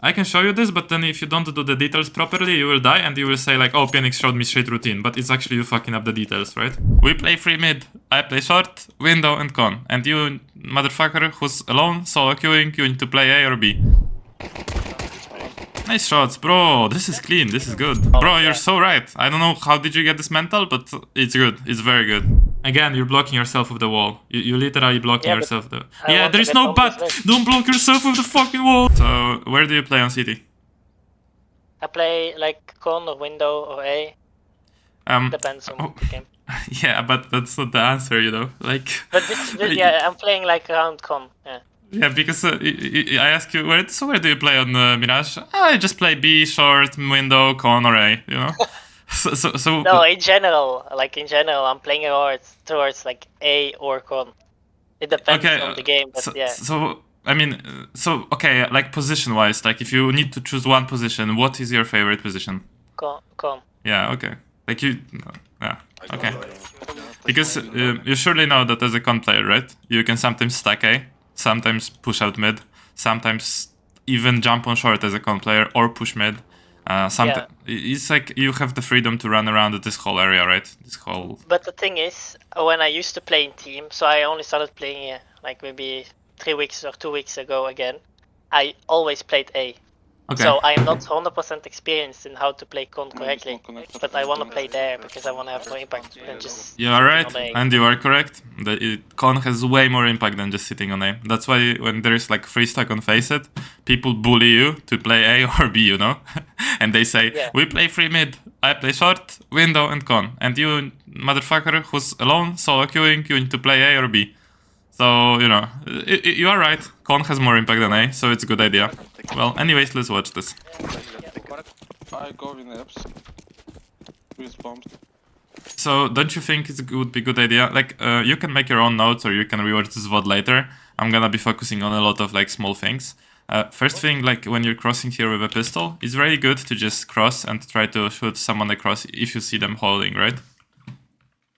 I can show you this, but then if you don't do the details properly, you will die and you will say like, oh, pienix showed me straight routine, but it's actually you fucking up the details, right? We play free mid, I play short, window and con. And you, motherfucker, who's alone, solo queuing, you need to play A or B. Nice shots, bro. This is clean, this is good. Bro, you're so right. I don't know how did you get this mental, but it's good, it's very good. Again, you're blocking yourself with the wall. You literally blocking yourself. Yeah, there is no but. Don't block yourself with the fucking wall. So, where do you play on CT? I play like con or window or A. Depends on the game. Yeah, but that's not the answer, you know. Like. But yeah, I'm playing like around con. Yeah. Yeah, because I ask you, where do you play on Mirage? I just play B, short, window, con, or A, you know? so no, in general, I'm playing towards like A or con. It depends on the game, but yeah. So, I mean, okay, like position-wise, like if you need to choose one position, what is your favorite position? Con. Yeah, okay. Like yeah, okay. Because you surely know that as a con player, right? You can sometimes stack A, sometimes push out mid, sometimes even jump on short as a con player or push mid. It's like you have the freedom to run around this whole area, right? But the thing is, when I used to play in team, so I only started playing like maybe 3 weeks or 2 weeks ago again, I always played A. Okay. So I'm not 100% experienced in how to play con correctly, but I want to play there because I want to have more impact than just. You are right, and you are correct. Con has way more impact than just sitting on A. That's why when there is like free stack on Faceit, people bully you to play A or B, you know? And they say, we play free mid, I play short, window and con. And you, motherfucker, who's alone, solo queuing, you need to play A or B. So, you know, you are right. Con has more impact than A, so it's a good idea. Well, anyways, let's watch this. I go in apps with bombs. So, don't you think it would be a good idea? Like, you can make your own notes or you can rewatch this VOD later. I'm gonna be focusing on a lot of like small things. First thing, like when you're crossing here with a pistol, it's very good to just cross and try to shoot someone across if you see them holding, right?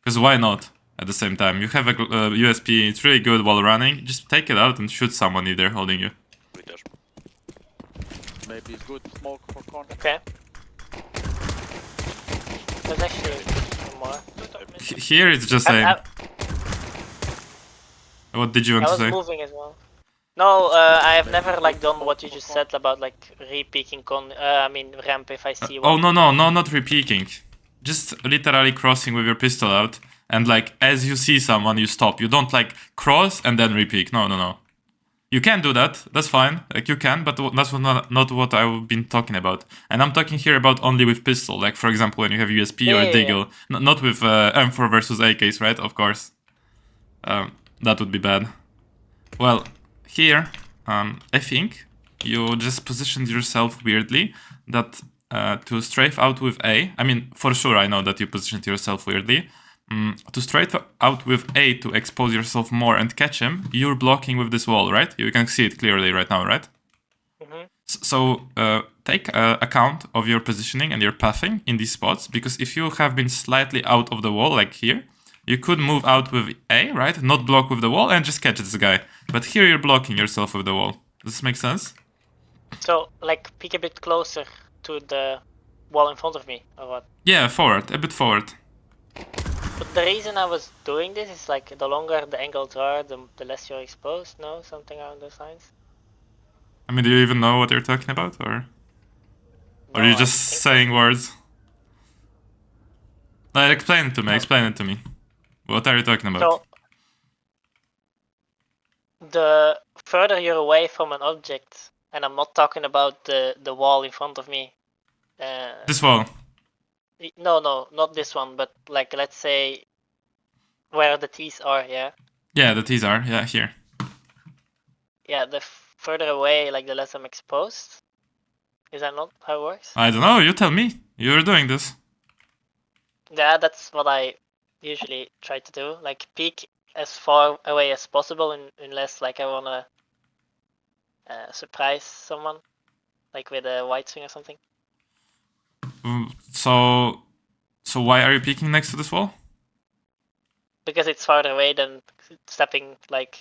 Because why not? At the same time, you have a USP, it's really good while running. Just take it out and shoot someone if they're holding you. Maybe it's good smoke for corner. Okay. There's actually more. Here it's just aim. What did you want to say? I was moving as well. No, I have never like done what you just said about like re-peeking con. I mean ramp if I see one. Oh no, not re-peeking. Just literally crossing with your pistol out. And like, as you see someone, you stop. You don't like cross and then re-peek. No. You can do that. That's fine. Like you can, but that's not what I've been talking about. And I'm talking here about only with pistol. Like for example, when you have USP or Deagle. Not with M4 versus AKs, right? Of course. That would be bad. Well, here, I think you just positioned yourself weirdly that to strafe out with A. I mean, for sure, I know that you positioned yourself weirdly. To straight out with A to expose yourself more and catch him, you're blocking with this wall, right? You can see it clearly right now, right? Mm-hmm. So take account of your positioning and your pathing in these spots, because if you have been slightly out of the wall, like here, you could move out with A, right? Not block with the wall and just catch this guy. But here you're blocking yourself with the wall. Does this make sense? So, like, peek a bit closer to the wall in front of me, or what? Yeah, forward, a bit forward. But the reason I was doing this is like the longer the angles are, the less you're exposed, no? Something along those lines? I mean, do you even know what you're talking about, or are you just saying words? Like, explain it to me. What are you talking about? So, the further you're away from an object, and I'm not talking about the wall in front of me. This wall? No, not this one, but like, let's say, where the T's are, yeah? Yeah, the T's are, yeah, here. Yeah, the further away, like, the less I'm exposed. Is that not how it works? I don't know, you tell me. You're doing this. Yeah, that's what I usually try to do. Like, peek as far away as possible, unless, like, I wanna surprise someone, like with a white swing or something. So why are you peeking next to this wall? Because it's farther away than stepping like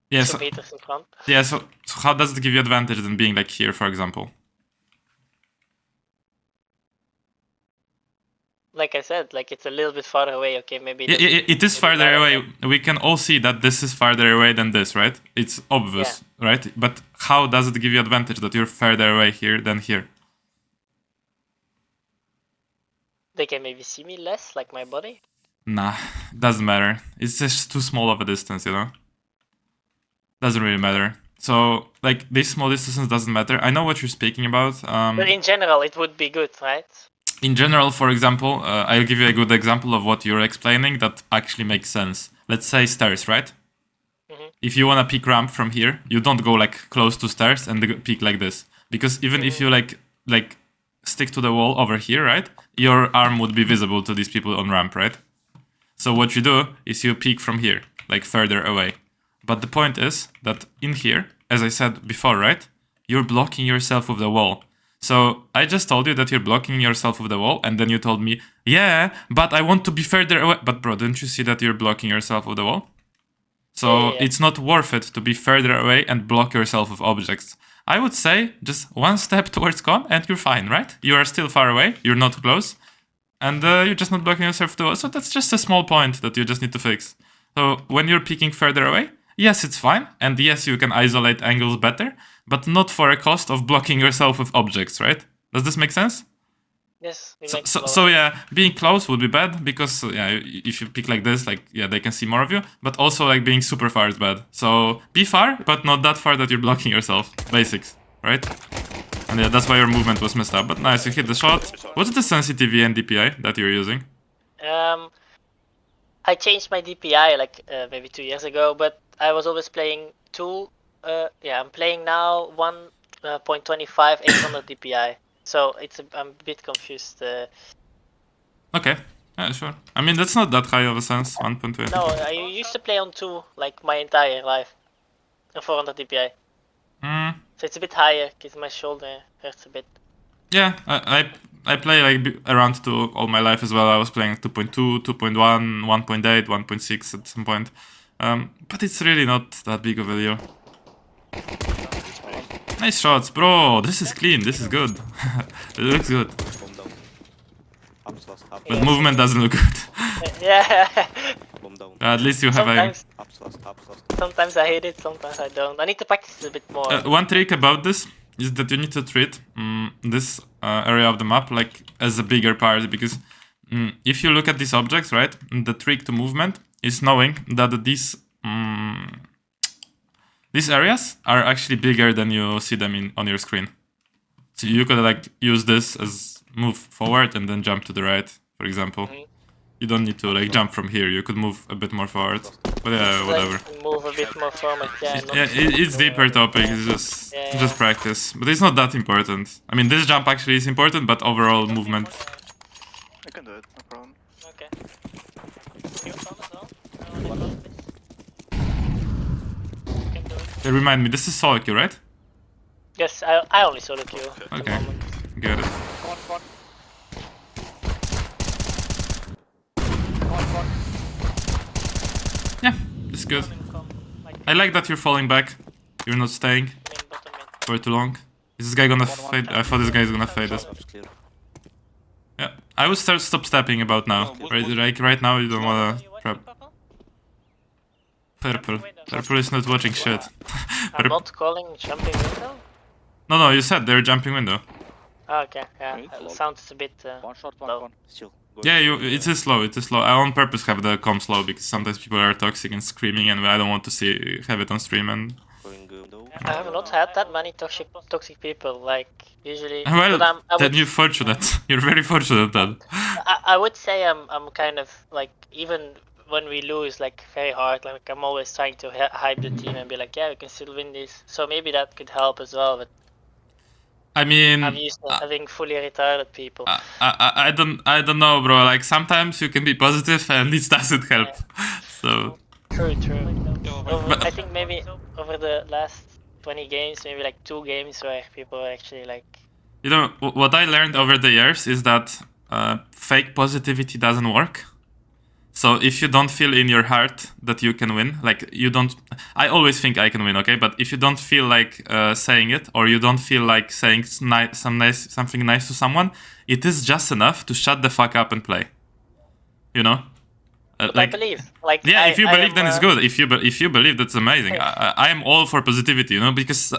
Yeah, 2 meters in front. Yeah, so how does it give you advantage than being like here, for example? Like I said, like it's a little bit farther away. Okay, maybe. Yeah, it is farther better, away. We can all see that this is farther away than this, right? It's obvious, right? But how does it give you advantage that you're further away here than here? They can maybe see me less, like my body. Nah, doesn't matter. It's just too small of a distance, you know? Doesn't really matter. So, like, this small distance doesn't matter. I know what you're speaking about. But in general, it would be good, right? In general, for example, I'll give you a good example of what you're explaining that actually makes sense. Let's say stairs, right? If you want to peek ramp from here, you don't go like close to stairs and peek like this. Because even if you like stick to the wall over here, right? Your arm would be visible to these people on ramp, right? So what you do is you peek from here, like further away. But the point is that in here, as I said before, right? You're blocking yourself with the wall. So I just told you that you're blocking yourself with the wall, and then you told me, yeah, but I want to be further away. But bro, don't you see that you're blocking yourself with the wall? So it's not worth it to be further away and block yourself with objects. I would say just one step towards con and you're fine, right? You are still far away, you're not close, and you're just not blocking yourself with the wall. So that's just a small point that you just need to fix. So when you're peeking further away, yes, it's fine, and yes, you can isolate angles better, but not for a cost of blocking yourself with objects, right? Does this make sense? Yes. So yeah, being close would be bad because if you pick like this, like they can see more of you. But also like being super far is bad. So be far, but not that far that you're blocking yourself. Basics, right? And yeah, that's why your movement was messed up. But nice, you hit the shot. What's the sensitivity and DPI that you're using? I changed my DPI like maybe 2 years ago, but I was always playing I'm playing now 1.25 800 DPI. So I'm a bit confused. Okay, yeah, sure. I mean, that's not that high of a sense, 1.2. No, I used to play on 2 like my entire life, 400 DPI. So it's a bit higher because my shoulder hurts a bit. Yeah, I play like around 2 all my life as well. I was playing 2.2, 2.1, 1.8, 1.6 at some point. But it's really not that big of a deal. Nice shots, bro. This is clean. This is good. It looks good. But movement doesn't look good. Yeah. At least you have aim. Sometimes I hate it, sometimes I don't. I need to practice a bit more. One trick about this is that you need to treat this area of the map like as a bigger part, because if you look at these objects, right, the trick to movement is knowing that these areas are actually bigger than you see them on your screen. So you could like use this as move forward and then jump to the right, for example. You don't need to like jump from here. You could move a bit more forward. But yeah, whatever. Like, move a bit more forward. It's deeper topic. It's just practice. But it's not that important. I mean, this jump actually is important, but overall movement. I can do it, no problem. Okay. You found as well? Remind me, this is solo queue, right? Yes, I only solo queue. Okay, got it. Come on. Yeah, it's good. I like that you're falling back. You're not staying for too long. Is this guy gonna fade? I thought this guy is gonna fade us. Yeah, I would stop stepping about now. Right now, you don't wanna trap. Purple. Purple is not watching shit. I'm not calling jumping window? No, you said they're jumping window. Oh, okay, yeah. Sounds a bit One shot, low. one. Still. Yeah, it is slow. It is slow. I on purpose have the comm slow because sometimes people are toxic and screaming, and I don't want to have it on stream. And I have not had that many toxic people. Like usually. Well, then you're fortunate. You're very fortunate then. I would say I'm kind of like, even when we lose like very hard, like I'm always trying to hype the team and be like, yeah, we can still win this. So maybe that could help as well. But I mean, I'm used to having fully retarded people. I don't know, bro. Like sometimes you can be positive and it doesn't help. So True. I think maybe over the last 20 games, maybe like 2 games where people are actually like. You know what I learned over the years is that fake positivity doesn't work. So if you don't feel in your heart that you can win, like you don't, I always think I can win, okay? But if you don't feel like saying it, or you don't feel like saying something nice to someone, it is just enough to shut the fuck up and play. You know? Like, I believe. Like, yeah, if you believe, then it's good. If you believe, that's amazing. I am all for positivity, you know,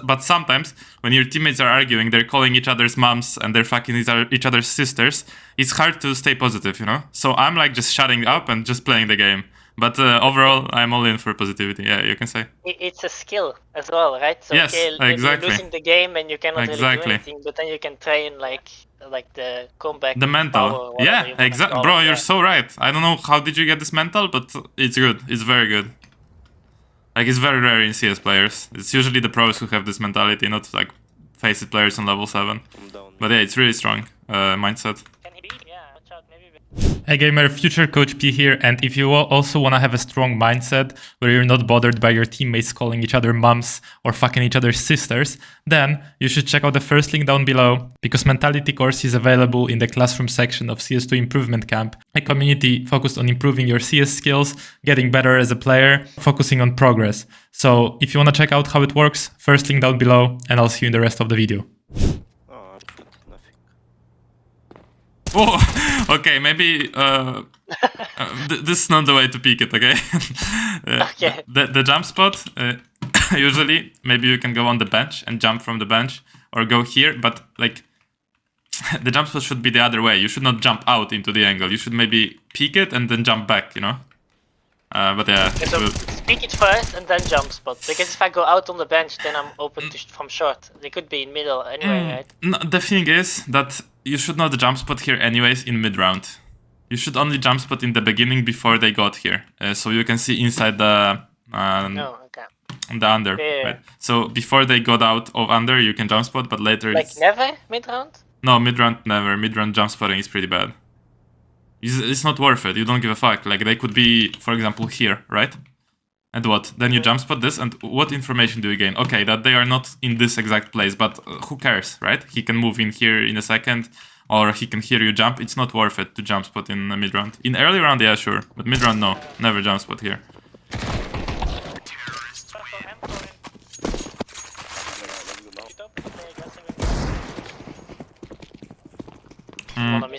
but sometimes when your teammates are arguing, they're calling each other's moms and they're fucking each other's sisters. It's hard to stay positive, you know. So I'm like just shutting up and just playing the game. But overall, I'm all in for positivity. Yeah, you can say. It's a skill as well, right? So yes, okay, exactly. You're losing the game and you cannot really do anything, but then you can train like the comeback. The mental. Yeah, exactly. Bro, you're so right. I don't know how did you get this mental, but it's good. It's very good. Like, it's very rare in CS players. It's usually the pros who have this mentality, not like face it players on level 7. But yeah, it's really strong mindset. Can he be? Yeah, watch out, maybe. Hey gamer, Future Coach P here, and if you also want to have a strong mindset where you're not bothered by your teammates calling each other mums or fucking each other's sisters, then you should check out the first link down below, because Mentality course is available in the classroom section of CS2 Improvement Camp, a community focused on improving your CS skills, getting better as a player, focusing on progress. So if you want to check out how it works, first link down below, and I'll see you in the rest of the video. Oh, okay, maybe this is not the way to peek it, okay? Okay. The jump spot, usually, maybe you can go on the bench and jump from the bench, or go here, but like, the jump spot should be the other way. You should not jump out into the angle. You should maybe peek it and then jump back, you know? But yeah. So peek it first and then jump spot, because if I go out on the bench, then I'm open from short. They could be in middle anyway, right? No, the thing is that you should not jump spot here anyways in mid-round. You should only jump spot in the beginning before they got here. So you can see inside the the under. Yeah. Right? So before they got out of under, you can jump spot, but later like never mid-round? No, mid-round never. Mid-round jump spotting is pretty bad. It's not worth it. You don't give a fuck. Like, they could be, for example, here, right? And what? Then you jump spot this, and what information do you gain? Okay, that they are not in this exact place, but who cares, right? He can move in here in a second, or he can hear you jump. It's not worth it to jump spot in mid-round. In early round, yeah, sure. But mid-round, no. Never jump spot here.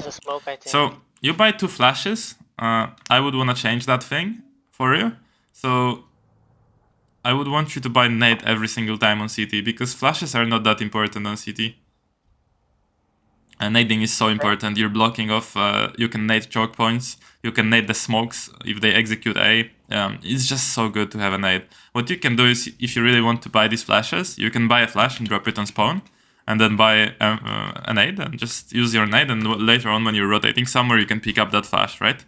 Smoke, I think. So, you buy 2 flashes. I would want to change that thing for you. So, I would want you to buy nade every single time on CT, because flashes are not that important on CT. And nading is so important. You're blocking off, you can nade choke points, you can nade the smokes if they execute A. It's just so good to have a nade. What you can do is, if you really want to buy these flashes, you can buy a flash and drop it on spawn, and then buy a nade and just use your nade, and later on when you're rotating somewhere, you can pick up that flash, right?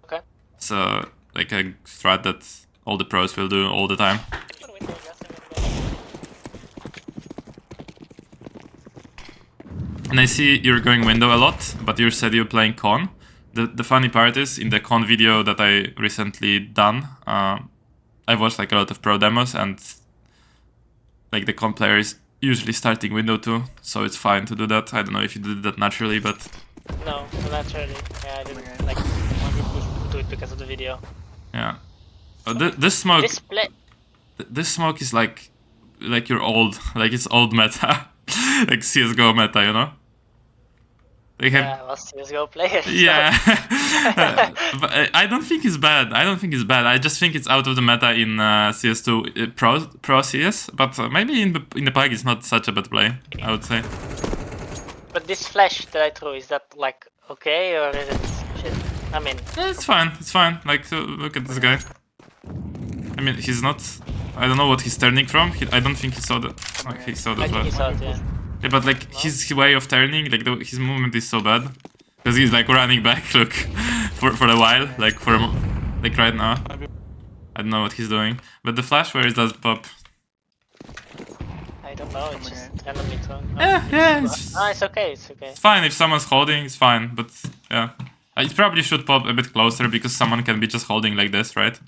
Okay. So, like a strat that all the pros will do all the time. And I see you're going window a lot, but you said you're playing con. The funny part is, in the con video that I recently done, I watched like a lot of pro demos, and like the con player is usually starting window too, so it's fine to do that. I don't know if you did that naturally, but... No, naturally. Yeah, I didn't like wanted to do it because of the video. Yeah. This smoke... This smoke is like you're old, like it's old meta. Like CSGO meta, you know? They have... Yeah, well, CSGO players. Yeah. But I don't think it's bad. I just think it's out of the meta in CS2 Pro CS, but maybe in the PUG it's not such a bad play, I would say. But this flash that I threw, is that like okay, or is it shit? I mean... Yeah, it's fine. Like, look at this guy. I mean, he's not... I don't know what he's turning from. I don't think he saw the... Like, he saw that. I think he saw it, yeah. Yeah, but like, his way of turning, like, his movement is so bad. Because he's like running back, look, for a while, like like right now. I don't know what he's doing. But the flash, where is that pop? I don't know, it's just randomly thrown. Yeah, it's okay, it's okay. It's fine if someone's holding, it's fine, but yeah. It probably should pop a bit closer, because someone can be just holding like this, right?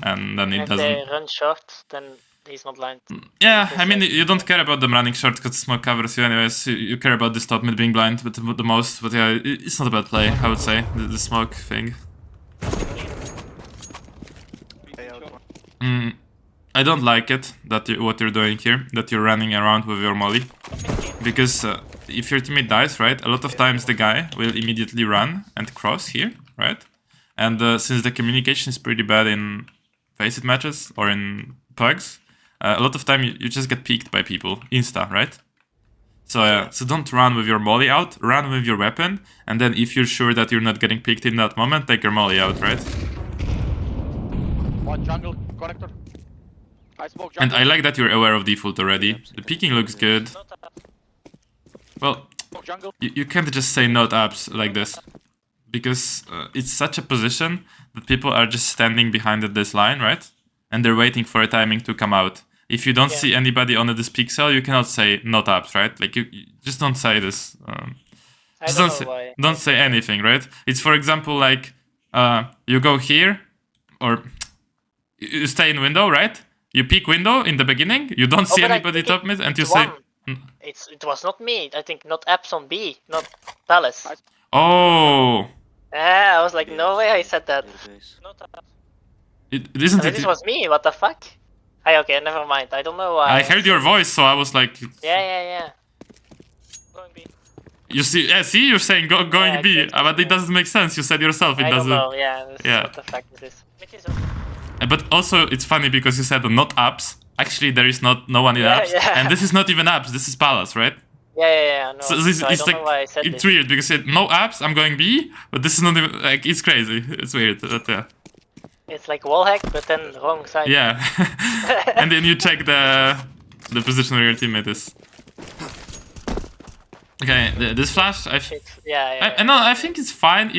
And then it doesn't... If they run short, then he's not blind. Yeah, I mean, you don't care about them running short because smoke covers you anyways. You care about this top mid being blind the most, but yeah, it's not a bad play, I would say, the smoke thing. I don't like it that what you're doing here, that you're running around with your molly. Because if your teammate dies, right, a lot of times the guy will immediately run and cross here, right? And since the communication is pretty bad in Faceit matches or in pugs, a lot of time you just get peeked by people, insta, right? So so don't run with your molly out, run with your weapon, and then if you're sure that you're not getting peeked in that moment, take your molly out, right? One jungle connector. I smoke jungle. And I like that you're aware of default already. The peeking looks good. Well, Jungle. you can't just say not apps like this. Because it's such a position that people are just standing behind this line, right? And they're waiting for a timing to come out. If you don't see anybody on this pixel, you cannot say not apps, right? Like you just don't say this. Just don't say anything, right? It's for example like you go here, or you stay in window, right? You peek window in the beginning, you don't see anybody top mid, and you say... It was not me. I think not apps on B, not Palace. Oh. Yeah, I was like, no way I said that. Not apps. Isn't it? This was me. What the fuck? Okay, never mind. I don't know why. I heard your voice, so I was like... Yeah. Going B. You see, see, you're saying going B, but it doesn't make sense. You said yourself, it doesn't. I don't know. Yeah. What the fuck is this? But also, it's funny because you said not apps. Actually, there is no one in apps, and this is not even apps. This is Palace, right? Yeah. No. So this, I it's don't like know why I said it's this. weird because it no apps. I'm going B, but this is not even like it's crazy. It's weird. But yeah. It's like wall hack, but then wrong side. Yeah, and then you check the position where your teammate is. Okay, this flash. I think it's fine.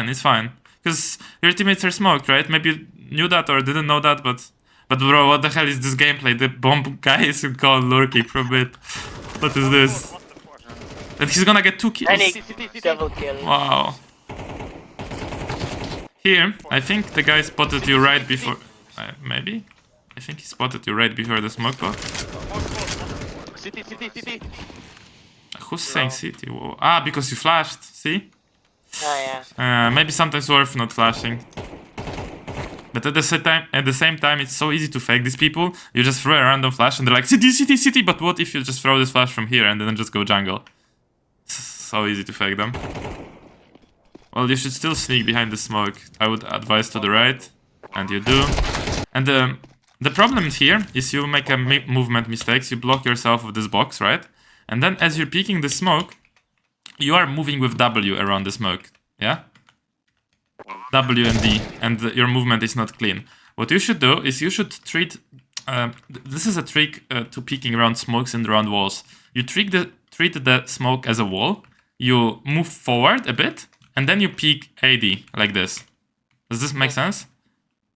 It's fine. Because your teammates are smoked, right? Maybe you knew that or didn't know that, but bro, what the hell is this gameplay? The bomb guy is called lurking from it. What is this? And he's gonna get 2 kills. Double kill. Wow. Here, I think the guy spotted you right before. Maybe? I think he spotted you right before the smoke bot. City. Who's saying city? Whoa. Because you flashed, see? Maybe sometimes worth not flashing. But at the same time, it's so easy to fake these people. You just throw a random flash and they're like, city, but what if you just throw this flash from here and then just go jungle? So easy to fake them. Well, you should still sneak behind the smoke. I would advise to the right, and you do. And the problem here is you make a movement mistakes. You block yourself with this box, right? And then as you're peeking the smoke, you are moving with W around the smoke, yeah? W and D, and your movement is not clean. What you should do is you should treat... this is a trick to peeking around smokes and around walls. You treat the smoke as a wall, you move forward a bit, and then you peek AD, like this. Does this make sense?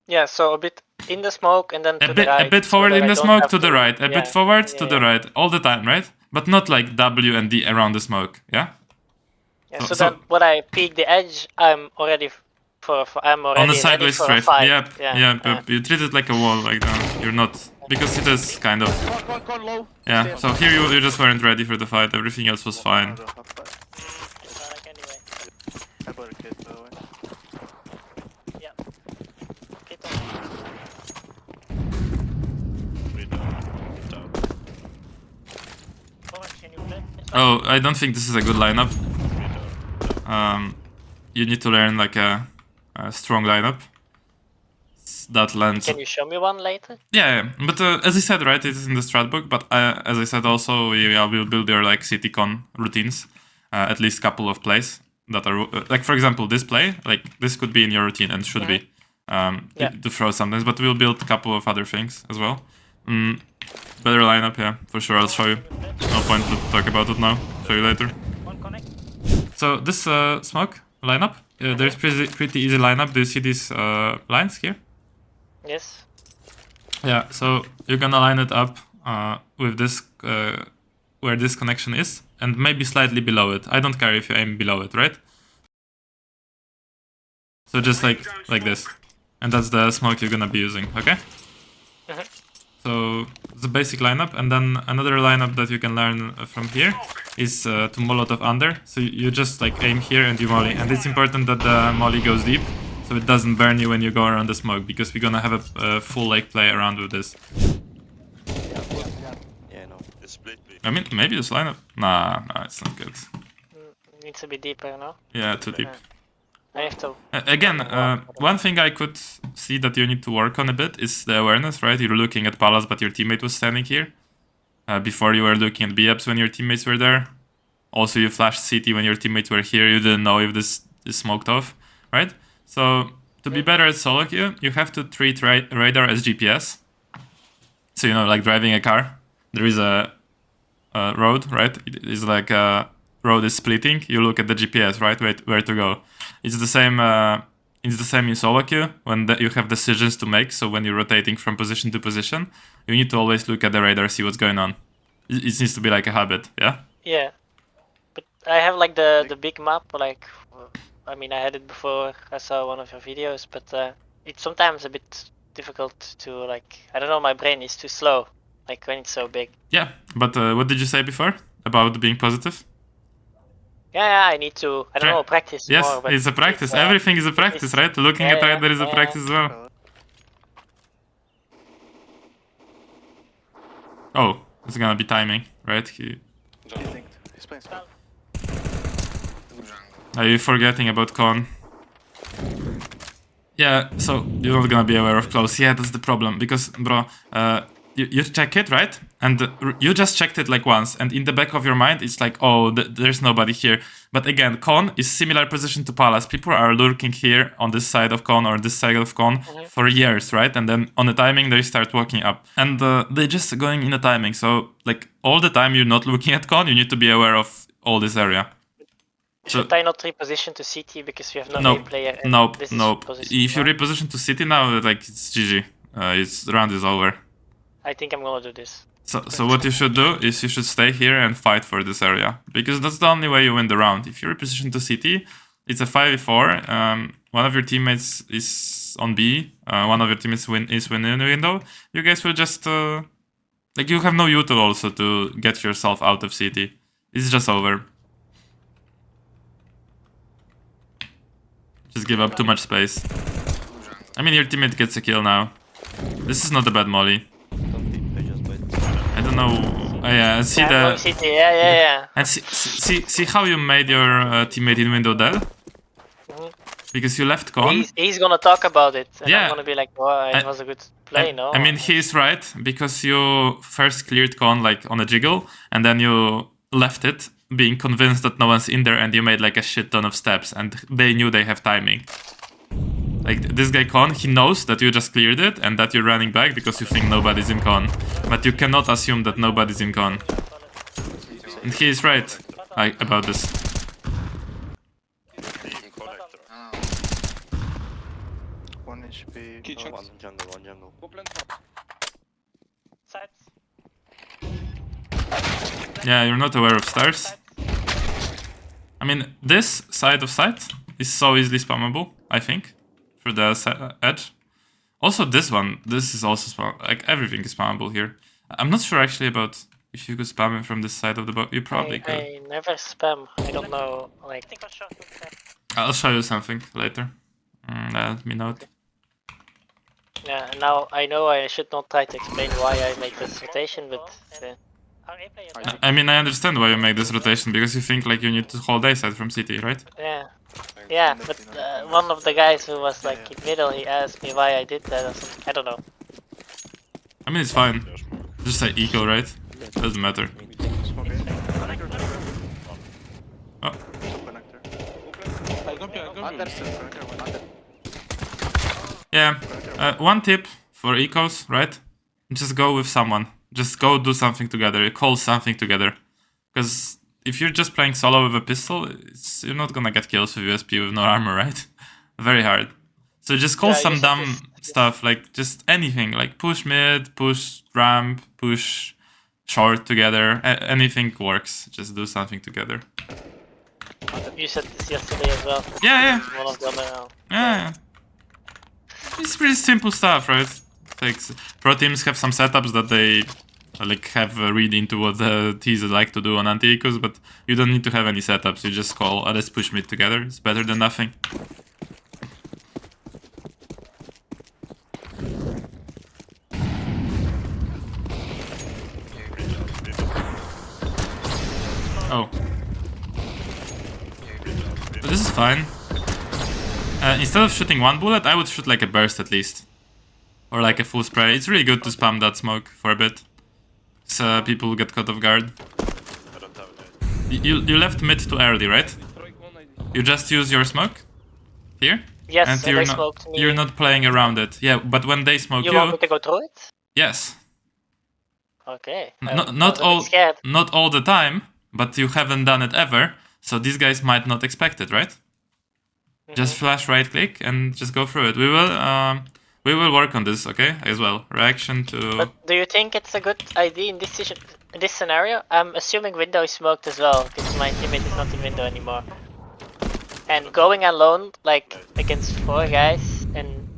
Yeah, so a bit in the smoke and then to the right. A bit forward in the smoke, to the right. A bit forward, to the right. All the time, right? But not like W and D around the smoke, yeah? Yeah, so then when I peek the edge, I'm already on the sideways strafe. Yep. Yeah. You treat it like a wall, like that. You're not, because it is kind of. Yeah. So here you just weren't ready for the fight. Everything else was fine. I bought a kit, by the way. Oh, I don't think this is a good lineup. You need to learn like a strong lineup that lands. Can you show me one later? Yeah. But as I said, right, it is in the strat book. But as I said, also we will build your like CityCon routines, at least couple of plays that are like, for example, this play, like this could be in your routine and should be to throw sometimes. But we'll build a couple of other things as well. Better lineup, yeah, for sure. I'll show you. No point to talk about it now. Show you later. So this smoke lineup, there's pretty easy lineup. Do you see these lines here? Yes. Yeah. So you're gonna line it up with this where this connection is, and maybe slightly below it. I don't care if you aim below it, right? So just like this, and that's the smoke you're gonna be using. Okay. So the basic lineup, and then another lineup that you can learn from here is to Molotov under. So you just like aim here and you molly, and it's important that the molly goes deep. so it doesn't burn you when you go around the smoke, because we're gonna have a full like play around with this. Yeah, no. I mean, maybe this lineup. Nah, it's not good. Needs to be deeper, no? Yeah, too deep. I have to. Again, one thing I could see that you need to work on a bit is the awareness, right? You're looking at Palace, but your teammate was standing here. Before you were looking at B-ups when your teammates were there. Also, you flashed CT when your teammates were here. You didn't know if this is smoked off, right? So, to be better at solo queue, you have to treat radar as GPS. So, you know, like driving a car. There is a road, right? It is like a road is splitting. You look at the GPS, right? Where to go. It's the same in solo queue when you have decisions to make. So when you're rotating from position to position, you need to always look at the radar, see what's going on. It needs to be like a habit, yeah? Yeah. But I have like the big map, like, I mean, I had it before I saw one of your videos, but it's sometimes a bit difficult to, like, I don't know, my brain is too slow, like when it's so big. Yeah, but what did you say before about being positive? Yeah, I need to, I don't know, practice yes, more. But it's a practice. Everything is a practice, right? Looking at radar is a practice as well. Oh, it's gonna be timing, right? He's playing small. Are you forgetting about con? Yeah, so you're not gonna be aware of close. Yeah, that's the problem, because, bro, you check it, right? And you just checked it like once, and in the back of your mind, it's like, oh, there's nobody here. But again, con is similar position to Palace. People are lurking here on this side of con or this side of con for years, right? And then on the timing, they start walking up. And they're just going in the timing. So, like, all the time you're not looking at con, you need to be aware of all this area. Should I not reposition to CT because we have no nope, A player? Nope. If you reposition to CT now, like, it's GG. The round is over. I think I'm gonna do this. So what you should do is you should stay here and fight for this area, because that's the only way you win the round. If you reposition to CT, it's a 5v4. One of your teammates is on B. One of your teammates is within the window. You guys will just like, you have no util also to get yourself out of CT. It's just over. Just give up too much space. I mean, your teammate gets a kill now. This is not a bad molly. I don't know. Yeah, see the. Yeah. And see how you made your teammate in window dead? Because you left con. He's gonna talk about it. And yeah. I'm gonna be like, oh, it was a good play, no? I mean, he's right, because you first cleared con like on a jiggle, and then you left it, being convinced that no one's in there, and you made like a shit ton of steps, and they knew they have timing. Like, this guy con, he knows that you just cleared it and that you're running back because you think nobody's in con. But you cannot assume that nobody's in con. And he is right about this. One HP. Kitchen. One jungle. Yeah, you're not aware of stairs. I mean, this side of site is so easily spammable, I think. For the edge. Also this one, this is also spam, like everything is spammable here. I'm not sure actually about if you could spam it from this side of the box. You probably could. I never spam. I don't know. Like, I'll show you something later. Let me know. Yeah, now I know I should not try to explain why I make this rotation, but I mean, I understand why you make this rotation, because you think like you need to hold A side from CT, right? Yeah, but one of the guys who was like in middle, he asked me why I did that or something. I don't know. I mean, it's fine. Just say eco, right? Doesn't matter. Oh. Yeah, one tip for ecos, right? Just go with someone. Just go do something together. Call something together. Because if you're just playing solo with a pistol, you're not gonna get kills with USP with no armor, right? Very hard. So just call some dumb stuff, like just anything, like push mid, push ramp, push short together. Anything works. Just do something together. You said this yesterday as well. Yeah. One of them now. Yeah. It's pretty simple stuff, right? Pro teams have some setups that they like have a read into what the T's like to do on anti-ecos, but you don't need to have any setups. You just call, let's push mid together. It's better than nothing. Oh. But this is fine. Instead of shooting one bullet, I would shoot like a burst at least. Or like a full spray. It's really good to spam that smoke for a bit. So people get caught off guard. You left mid too early, right? You just use your smoke? Here? Yes, and they smoked me. you're not playing around it. Yeah, but when they smoke you... You want me to go through it? Yes. Okay. Not all the time, but you haven't done it ever, so these guys might not expect it, right? Just flash right click and just go through it. We will work on this, okay? As well. Reaction to... But do you think it's a good idea in this scenario? I'm assuming window is smoked as well, because my teammate is not in window anymore. And going alone, like against 4 guys, and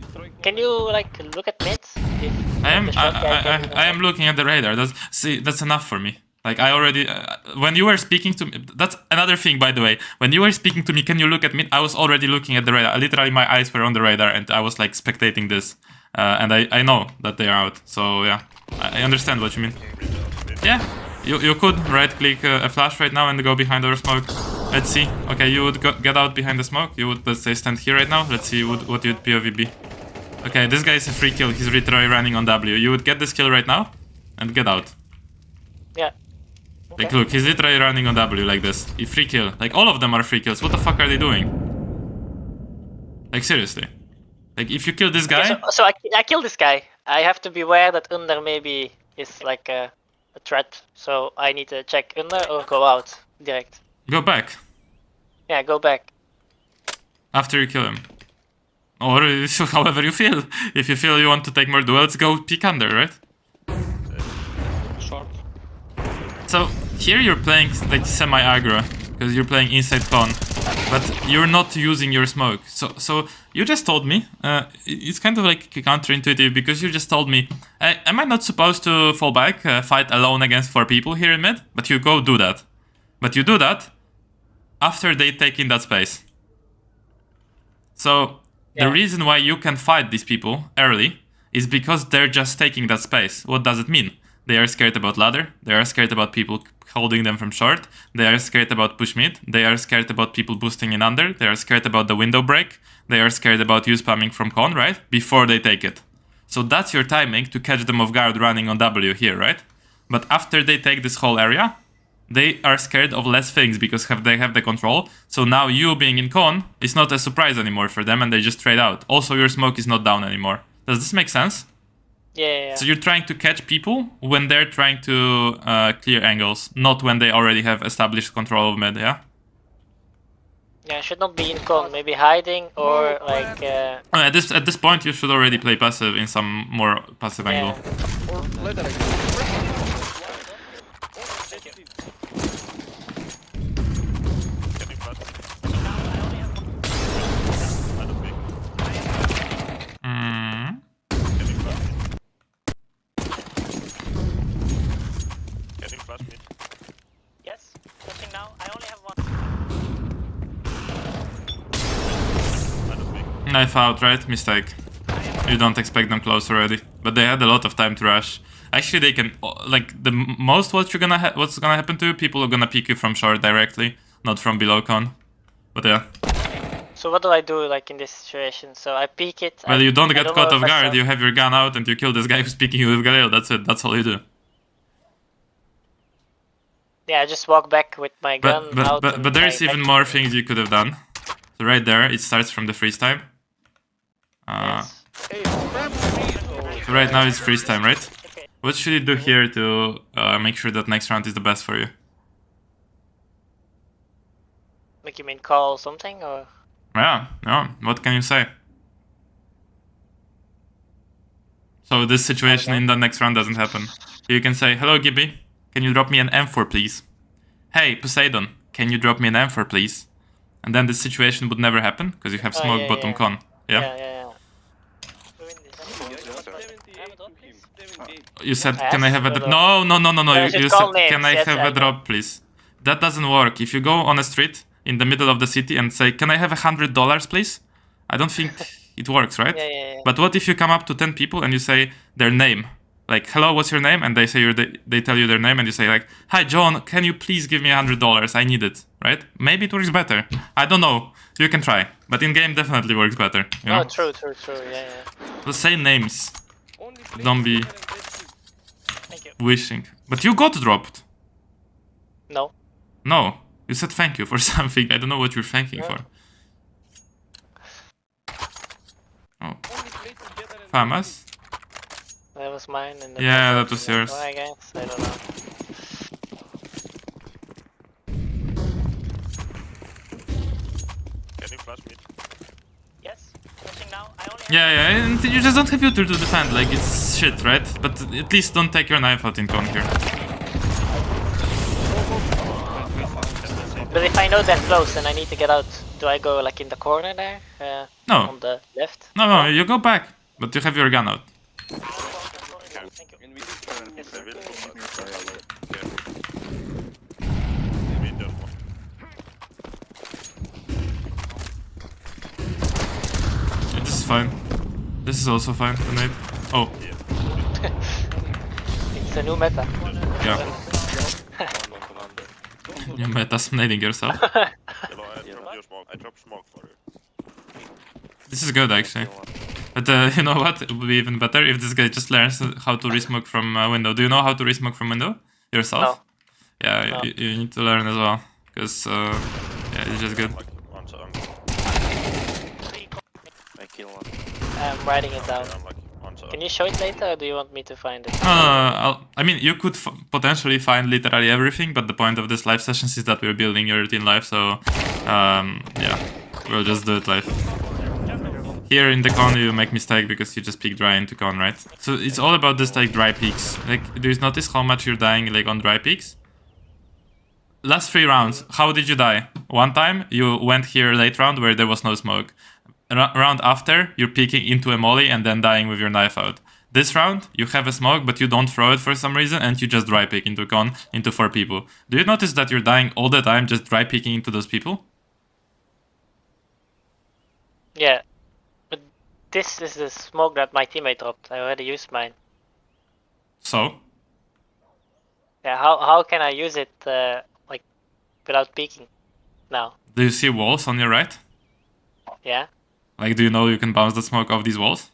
can you like look at mid? I am looking at the radar. That's enough for me. Like I already, when you were speaking to me, that's another thing, by the way. When you were speaking to me, can you look at me? I was already looking at the radar. Literally, my eyes were on the radar, and I was like spectating this. And I know that they are out. So yeah, I understand what you mean. Yeah, you could right click a flash right now and go behind our smoke. Let's see. Okay, you would get out behind the smoke. You would, let's say, stand here right now. Let's see what you'd POV be. Okay, this guy is a free kill. He's literally running on W. You would get this kill right now and get out. Yeah. Okay. Like, look, he's literally running on W like this. A free kill. Like, all of them are free kills. What the fuck are they doing? Like, seriously. Like, if you kill this guy... Okay, so I kill this guy. I have to be aware that under maybe is like a threat. So I need to check under or go out direct. Go back. Yeah, go back. After you kill him. Or however you feel. If you feel you want to take more duels, go peek under, right? Short. So, here you're playing like semi-aggro, because you're playing inside con, but you're not using your smoke. So you just told me, it's kind of like counterintuitive, because you just told me, am I not supposed to fall back, fight alone against 4 people here in mid? But you go do that. But you do that after they take in that space. So, the reason why you can fight these people early is because they're just taking that space. What does it mean? They are scared about ladder, they are scared about people holding them from short, they are scared about push mid, they are scared about people boosting in under, they are scared about the window break, they are scared about you spamming from con, right? Before they take it. So that's your timing to catch them off guard running on W here, right? But after they take this whole area, they are scared of less things because they have the control. So now you being in con is not a surprise anymore for them and they just trade out. Also, your smoke is not down anymore. Does this make sense? Yeah. So you're trying to catch people when they're trying to clear angles, not when they already have established control of mid, yeah? Yeah, should not be in con, maybe hiding or like... At this point, you should already play passive in some more passive angle. Or later. Yes, pushing now. I only have one. Knife out, right? Mistake. You don't expect them close already. But they had a lot of time to rush. Actually, they can... Like, the most what's gonna happen to you, people are gonna pick you from short directly, not from below con. But yeah. So what do I do, like, in this situation? So I peek it... Well, you don't get caught off guard, you have your gun out and you kill this guy who's picking you with Galil. That's it, that's all you do. Yeah, I just walk back with my gun out. But there's even more things you could have done. So right there, it starts from the freeze time. Yes. So right now it's freeze time, right? Okay. What should you do here to make sure that next round is the best for you? Like, you mean call something, or...? Yeah, no, what can you say? So this situation in the next round doesn't happen. You can say, hello Gibby, can you drop me an M4 please? Hey Poseidon, can you drop me an M4 please? And then this situation would never happen, because you have smoke bottom con. Yeah? You said, can I have a drop? No. You said, can I have a drop please? That doesn't work. If you go on a street in the middle of the city and say, can I have $100 please? I don't think it works, right? Yeah. But what if you come up to 10 people and you say their name? Like, hello, what's your name? And they say they tell you their name, and you say like, hi John, can you please give me $100? I need it, right? Maybe it works better. I don't know. You can try, but in game definitely works better. You know? True. Yeah. The same names. Don't be Thank you. wishing. But you got dropped. No. No, you said thank you for something. I don't know what you're thanking for. Oh, famous. That was mine. And Yeah, that was yours. I guess. I don't know. Can you flash me? Yes. Pushing now. I only. Yeah, and you just don't have util to defend. Like, it's shit, right? But at least don't take your knife out in con here. But if I know they're close and I need to get out, do I go like in the corner there? No. On the left? No, you go back. But you have your gun out. Thank you. Yeah, this is fine. This is also fine, grenade. Oh, It's a new meta. yeah. You meta nading yourself. I drop smoke for you. This is good, actually. But you know what? It would be even better if this guy just learns how to resmoke from window. Do you know how to resmoke from window yourself? No. Yeah, No. you need to learn as well. Because, yeah, it's just good. Like one second. I kill one. I'm writing it down. I'm like one second. Can you show it later or do you want me to find it? I mean, you could potentially find literally everything, but the point of this live sessions is that we're building your routine live, so yeah, we'll just do it live. Here in the con you make mistake because you just peek dry into con, right? So it's all about this like dry peaks. Like, do you notice how much you're dying like on dry peaks? Last 3 rounds, how did you die? One time you went here late round where there was no smoke. Round after, you're peeking into a molly and then dying with your knife out. This round, you have a smoke, but you don't throw it for some reason, and you just dry peek into con, into 4 people. Do you notice that you're dying all the time just dry peeking into those people? Yeah. But this is the smoke that my teammate dropped. I already used mine. So? Yeah, how can I use it like without peeking now? Do you see walls on your right? Yeah? Like, do you know you can bounce the smoke off these walls?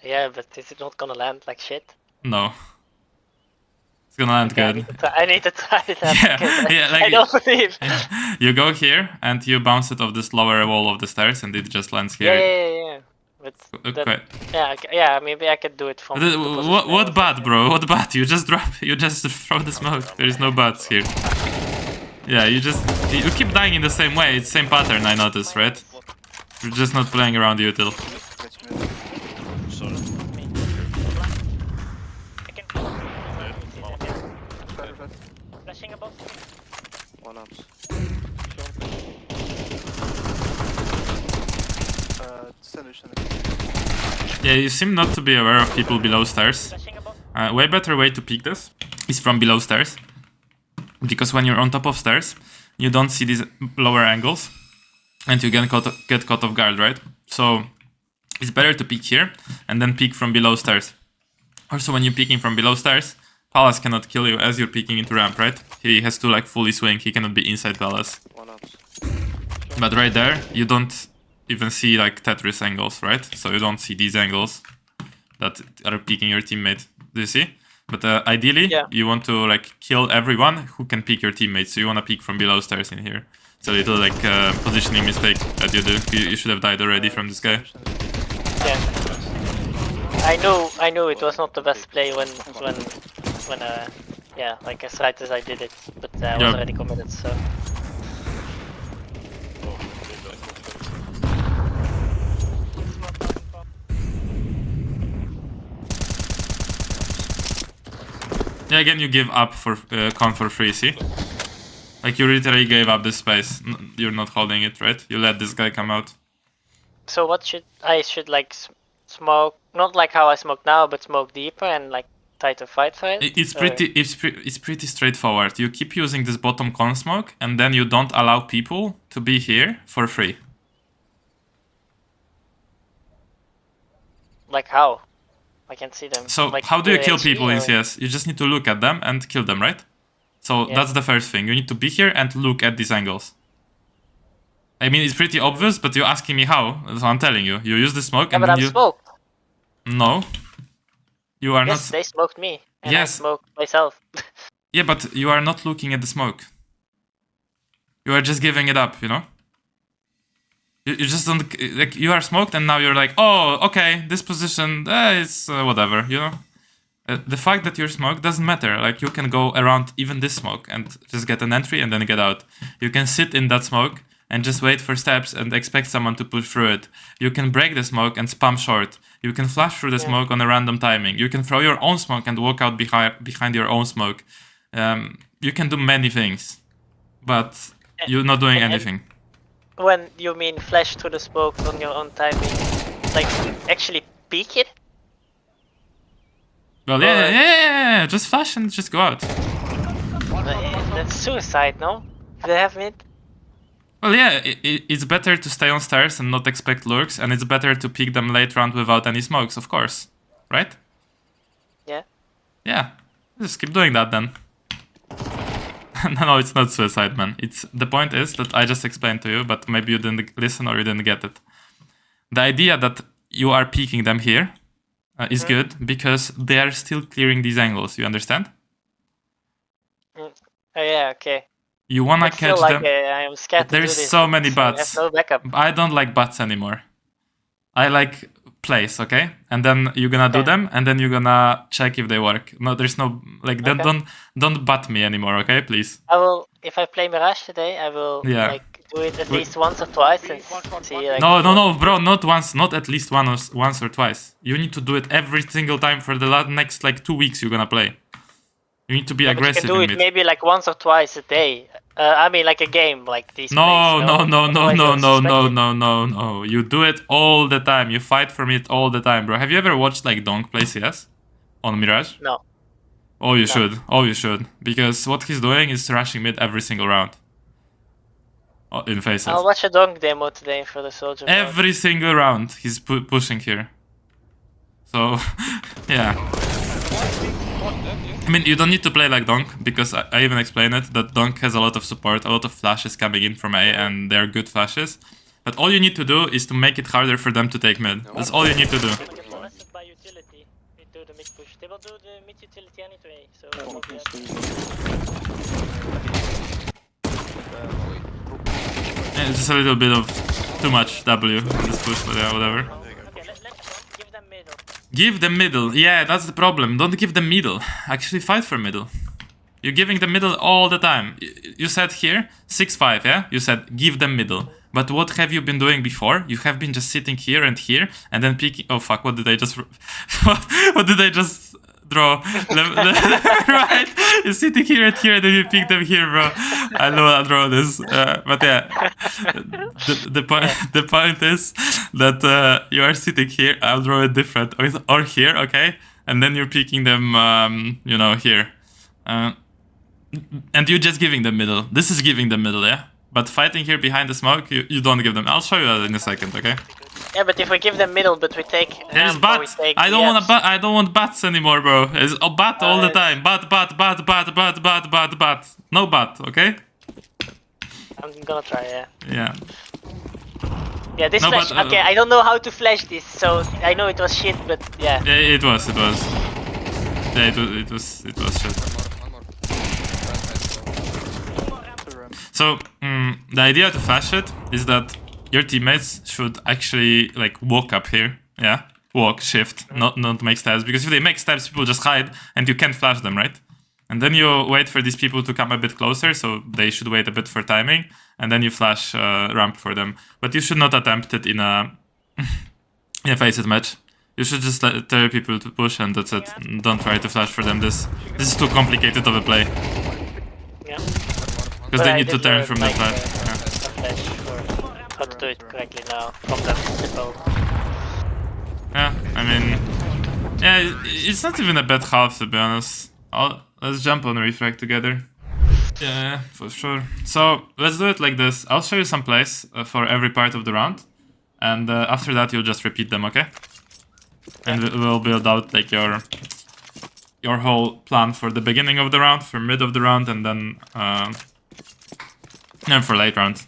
Yeah, but is it not gonna land like shit? No. It's gonna land good. I need to try it out. Yeah, like I don't believe. you go here and you bounce it off this lower wall of the stairs and it just lands here. Yeah. But Okay. yeah, maybe I could do it from. What bad, bro? What bad? You just throw the smoke. There is no buts here. Yeah, you keep dying in the same way. It's the same pattern, I noticed, right? You're just not playing around the util. Sorry. I can. Flashing above. One ups. Center. Yeah, you seem not to be aware of people below stairs. Flashing above. Way better way to peek this is from below stairs. Because when you're on top of stairs, you don't see these lower angles. And you get caught off guard, right? So it's better to peek here and then peek from below stairs. Also, when you're peeking from below stairs, Palace cannot kill you as you're peeking into ramp, right? He has to like fully swing. He cannot be inside Palace. One ups. But right there, you don't even see like Tetris angles, right? So you don't see these angles that are peeking your teammate. Do you see? But ideally, Yeah. you want to like kill everyone who can peek your teammates. So you want to peek from below stairs in here. It's a little like positioning mistake that you do. You should have died already from this guy. Yeah. I knew it was not the best play when yeah, like as right as I did it, but I was Yeah. already committed, so. Yeah, again, you give up for con for free, see? Like, you literally gave up this space. You're not holding it, right? You let this guy come out. So what should I like smoke? Not like how I smoke now, but smoke deeper and like try to fight for it. It's pretty straightforward. You keep using this bottom con smoke, and then you don't allow people to be here for free. Like how? I can see them. So like, how do you kill HE people in or- CS? You just need to look at them and kill them, right? So Yeah. that's the first thing. You need to be here and look at these angles. I mean, it's pretty obvious, but you're asking me how. So I'm telling you. You use the smoke Yeah, and but then I'm you... smoked. No. You are Yes, not... they smoked me. And Yes. I smoked myself. Yeah, but you are not looking at the smoke. You are just giving it up, you know? You just don't... Like, you are smoked and now you're like, oh, okay, this position, it's whatever, you know? The fact that you're smoked doesn't matter. Like, you can go around even this smoke and just get an entry and then get out. You can sit in that smoke and just wait for steps and expect someone to push through it. You can break the smoke and spam short. You can flash through the smoke on a random timing. You can throw your own smoke and walk out behind your own smoke. You can do many things, but you're not doing anything. When you mean flash through the smoke on your own timing, like actually peek it? Well, yeah, just flash and just go out. That's suicide, no? If they have mid? Well, yeah, it's better to stay on stairs and not expect lurks, and it's better to pick them late round without any smokes, of course. Right? Yeah. Yeah, just keep doing that then. No, it's not suicide, man. The point is that I just explained to you, but maybe you didn't listen or you didn't get it. The idea that you are peeking them here is good because they are still clearing these angles, you understand? Oh yeah, okay. You wanna But still, catch like, them. I am scared to do There's this. so many because I bots. have no backup. I don't like bots anymore. I like plays, okay? And then you're gonna do them, and then you're gonna check if they work. No, there's no like. Then don't bot me anymore, okay? Please. I will, if I play Mirage today, I will like do it at least once or twice and see. Like, No, bro, not once, not at least once or twice. You need to do it every single time for the next like 2 weeks you're gonna play. You need to be aggressive. You can do it maybe like once or twice a day. I mean, like a game, like these. No. plays, You do it all the time. You fight for it all the time, bro. Have you ever watched like Donk play CS on Mirage? No. Oh, you should. Oh, you should. Because what he's doing is rushing mid every single round. Oh, in faces. I'll watch a Donk demo today for the soldier. Every single round he's pushing here. So, yeah. I mean, you don't need to play like Donk, because I even explained it, that Donk has a lot of support, a lot of flashes coming in from A, and they're good flashes. But all you need to do is to make it harder for them to take mid. That's all you need to do. By utility, we do the mid push. They will do the mid utility anyway, so Yeah, it's just a little bit of too much W in this push, but yeah, whatever. Okay, let's give them middle. Give them middle. Yeah, that's the problem. Don't give them middle. Actually fight for middle. You're giving them middle all the time. You said here, 6-5, yeah? You said give them middle. But what have you been doing before? You have been just sitting here and then picking... Oh fuck, what did I just... what did I just draw? Right? You're sitting here and then you pick them here, bro. I know I'll draw this. But yeah. The point is that you are sitting here. I'll draw it different. Or here, okay? And then you're picking them, you know, here. And you're just giving them middle. This is giving them middle, yeah? But fighting here behind the smoke, you don't give them. I'll show you that in a second, okay? Yeah, but if we give them middle, but we take... There's bats! I don't want bats anymore, bro. It's a bat all the time. Bat. No bat, okay? I'm gonna try, yeah. Yeah. Yeah, this flash... okay, I don't know how to flash this, so I know it was shit, but yeah. Yeah, it was. Yeah, it was shit. So, the idea to flash it is that your teammates should actually like walk up here, yeah? Walk, shift, not make steps, because if they make steps, people just hide and you can't flash them, right? And then you wait for these people to come a bit closer, so they should wait a bit for timing, and then you flash ramp for them. But you should not attempt it in a face-it match. You should just tell people to push and that's it. Don't try to flash for them. This is too complicated of a play. Yeah. Because they need to turn from the flash. Flash for how to do it correctly now from the simple. Yeah, I mean, yeah, it's not even a bad half to be honest. Let's jump on refrag together. Yeah, for sure. So let's do it like this. I'll show you some plays for every part of the round, and after that you'll just repeat them, okay? And we'll build out like your whole plan for the beginning of the round, for mid of the round, and then and for late round.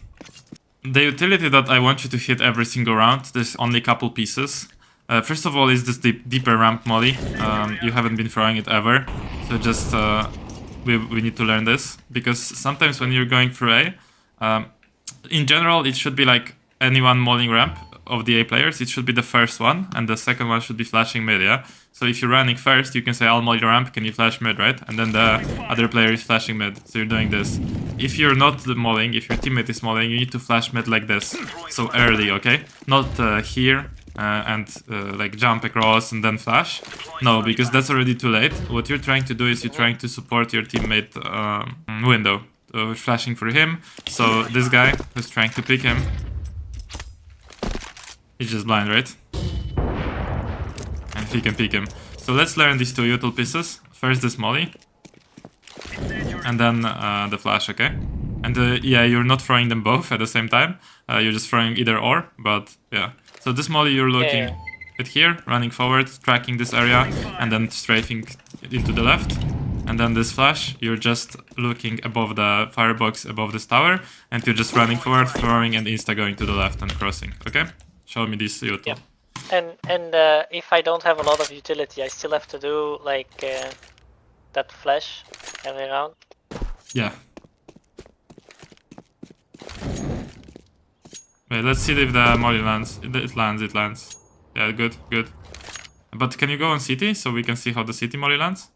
The utility that I want you to hit every single round, there's only a couple pieces. First of all is this deeper ramp molly. You haven't been throwing it ever, so just we need to learn this, because sometimes when you're going through A, in general it should be like any one molling ramp of the A players, it should be the first one, and the second one should be flashing mid, yeah? So if you're running first, you can say, I'll molly the ramp, can you flash mid, right? And then the other player is flashing mid, so you're doing this. If you're not the molling, if your teammate is molling, you need to flash mid like this, so early, okay? Not here, and like jump across and then flash. No, because that's already too late. What you're trying to do is you're trying to support your teammate window. Flashing for him, so this guy who's trying to pick him, he's just blind, right? And he can pick him. So let's learn these two util pieces. First this molly, and then the flash, okay? And yeah, you're not throwing them both at the same time. You're just throwing either or, but yeah. So this molly you're looking at here, running forward, tracking this area, and then strafing into the left. And then this flash, you're just looking above the firebox, above this tower, and you're just running forward, throwing, and insta going to the left and crossing, okay? Show me this util. Yeah. And if I don't have a lot of utility, I still have to do like that flash every round. Yeah. Wait, let's see if the molly lands. It lands. Yeah, good. But can you go on CT so we can see how the CT molly lands?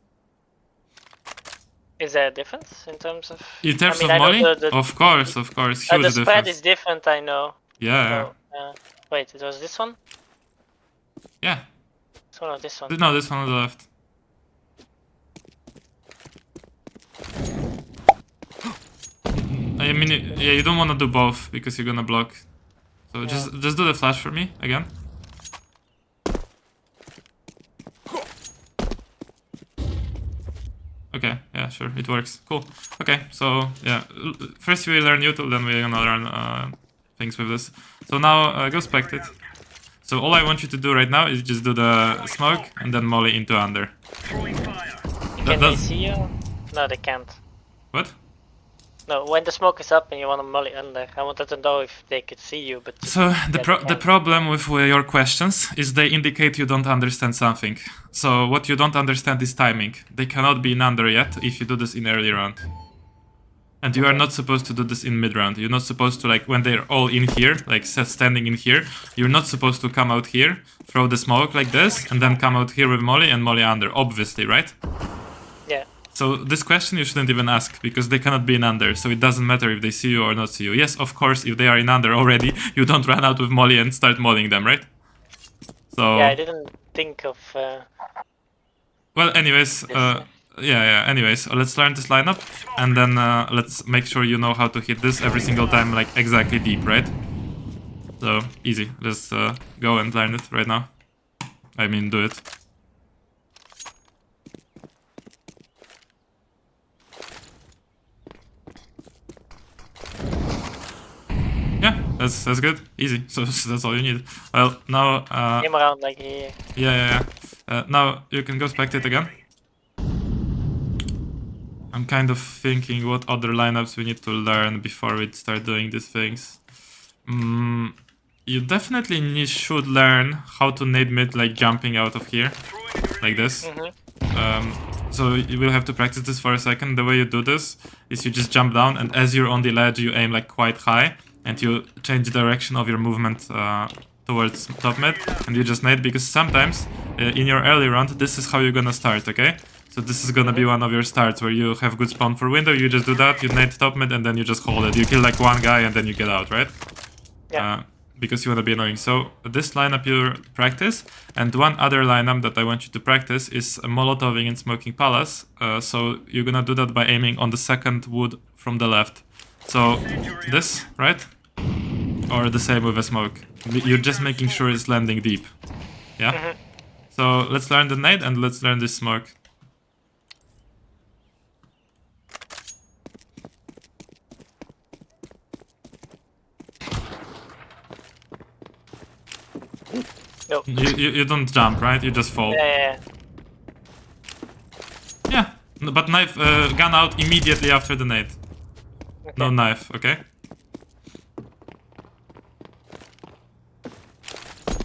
Is there a difference in terms of... In terms of molly? Of course, huge difference. The spread is different, I know. Yeah. So, wait, it was this one? Yeah. This one or this one? No, this one on the left. I mean, yeah, you don't want to do both because you're gonna block. So just do the flash for me again. Okay, yeah, sure, it works. Cool. Okay, so yeah, first we learn util, then we're gonna learn things with this. So now go spect it. So all I want you to do right now is just do the smoke and then molly into under. Can they see you? No, they can't. What? No, when the smoke is up and you want to molly under, I wanted to know if they could see you, but... So the problem with your questions is they indicate you don't understand something. So what you don't understand is timing. They cannot be in under yet if you do this in early round. And you are not supposed to do this in mid round. You're not supposed to, like, when they're all in here, like standing in here, you're not supposed to come out here, throw the smoke like this, and then come out here with molly and molly under, obviously, right? Yeah. So this question you shouldn't even ask, because they cannot be in under, so it doesn't matter if they see you or not see you. Yes, of course, if they are in under already, you don't run out with molly and start mollying them, right? So... Yeah, I didn't think of... Well, anyways, anyways, let's learn this lineup, and then let's make sure you know how to hit this every single time, like exactly deep, right? So, easy. Just go and learn it right now. I mean, do it. Yeah, that's good. Easy. So that's all you need. Well, now... Came around like here. Yeah. Now you can go spect it again. I'm kind of thinking what other lineups we need to learn before we start doing these things. You definitely should learn how to nade mid, like jumping out of here, like this. So you will have to practice this for a second. The way you do this is you just jump down, and as you're on the ledge, you aim like quite high, and you change the direction of your movement towards top mid, and you just nade, because sometimes in your early round, this is how you're gonna start, okay? So this is gonna be one of your starts where you have good spawn for window, you just do that, you nade top mid, and then you just hold it. You kill like one guy, and then you get out, right? Yeah. Because you wanna be annoying. So this lineup you practice, and one other lineup that I want you to practice is molotoving and smoking palace. So you're gonna do that by aiming on the second wood from the left. So this, right? Or the same with a smoke. You're just making sure it's landing deep. Yeah? So let's learn the nade and let's learn this smoke. No. You don't jump, right? You just fall. Yeah. Yeah, but knife, gun out immediately after the nade. Okay. No knife, okay?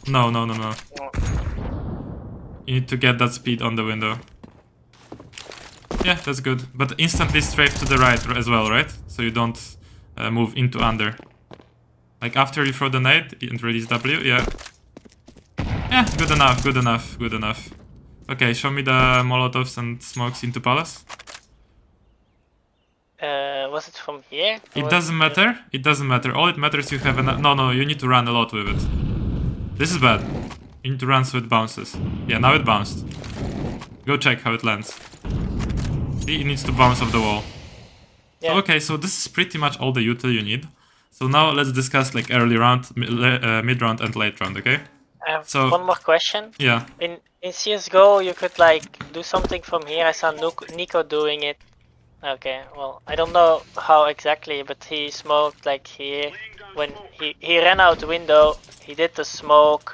No. No. You need to get that speed on the window. Yeah, that's good. But instantly strafe to the right as well, right? So you don't move into under. Like after you throw the nade and release W, yeah. Yeah, good enough. Okay, show me the Molotovs and smokes into Palace. Was it from here? It doesn't matter. It doesn't matter. All it matters you have an... No, you need to run a lot with it. This is bad. You need to run so it bounces. Yeah, now it bounced. Go check how it lands. See, it needs to bounce off the wall. Yeah. So, okay, so this is pretty much all the util you need. So now let's discuss like early round, mid round and late round, okay? I have So- one more question. Yeah. In CSGO, you could like do something from here. I saw Nico doing it. Okay, well, I don't know how exactly, but he smoked like here. When he ran out the window, he did the smoke,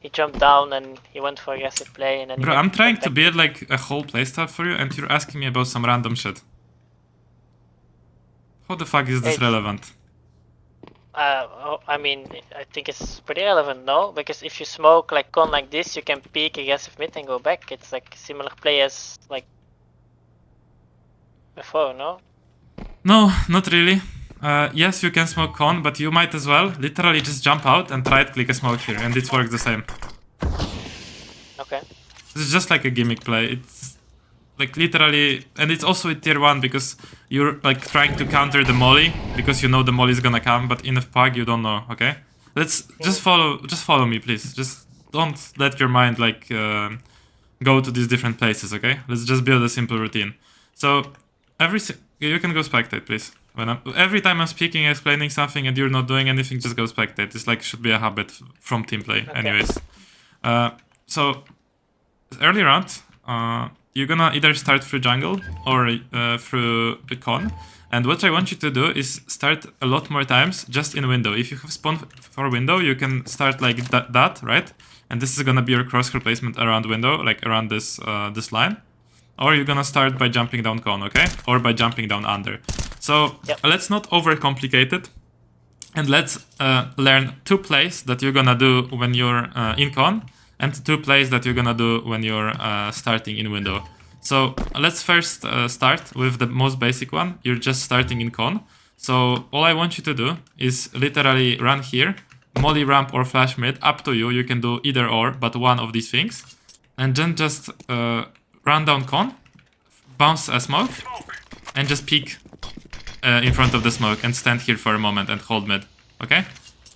he jumped down and he went for aggressive play. And then he Bro, went I'm trying to back. build like a whole playstyle for you and you're asking me about some random shit. How the fuck is this Hey. relevant? I mean, I think it's pretty relevant, no? Because if you smoke like con like this, you can peek aggressive mid and go back. It's like similar play as like before, no? No, not really. Yes, you can smoke con, but you might as well literally just jump out and right click a smoke here and it works the same. Okay. It's just like a gimmick play. It's like literally, and it's also with tier 1 because you're like trying to counter the molly because you know the molly is gonna come, but in a pug you don't know, okay? Let's just follow me, please. Just don't let your mind like go to these different places, okay? Let's just build a simple routine. So you can go spectate, please. Every time I'm speaking, explaining something, and you're not doing anything, just go spectate. It's like should be a habit from team play, Okay. anyways. So early round, you're gonna either start through jungle or through the con. And what I want you to do is start a lot more times just in window. If you have spawn for window, you can start like that, right? And this is gonna be your crosshair placement around window, like around this this line. Or you're gonna start by jumping down con, okay? Or by jumping down under. So let's not overcomplicate it. And let's learn 2 plays that you're gonna do when you're in con. And 2 plays that you're gonna do when you're starting in window. So let's first start with the most basic one. You're just starting in con. So all I want you to do is literally run here, molly ramp or flash mid, up to you. You can do either or, but one of these things. And then just run down con, bounce a smoke, and just peek in front of the smoke and stand here for a moment and hold mid, okay?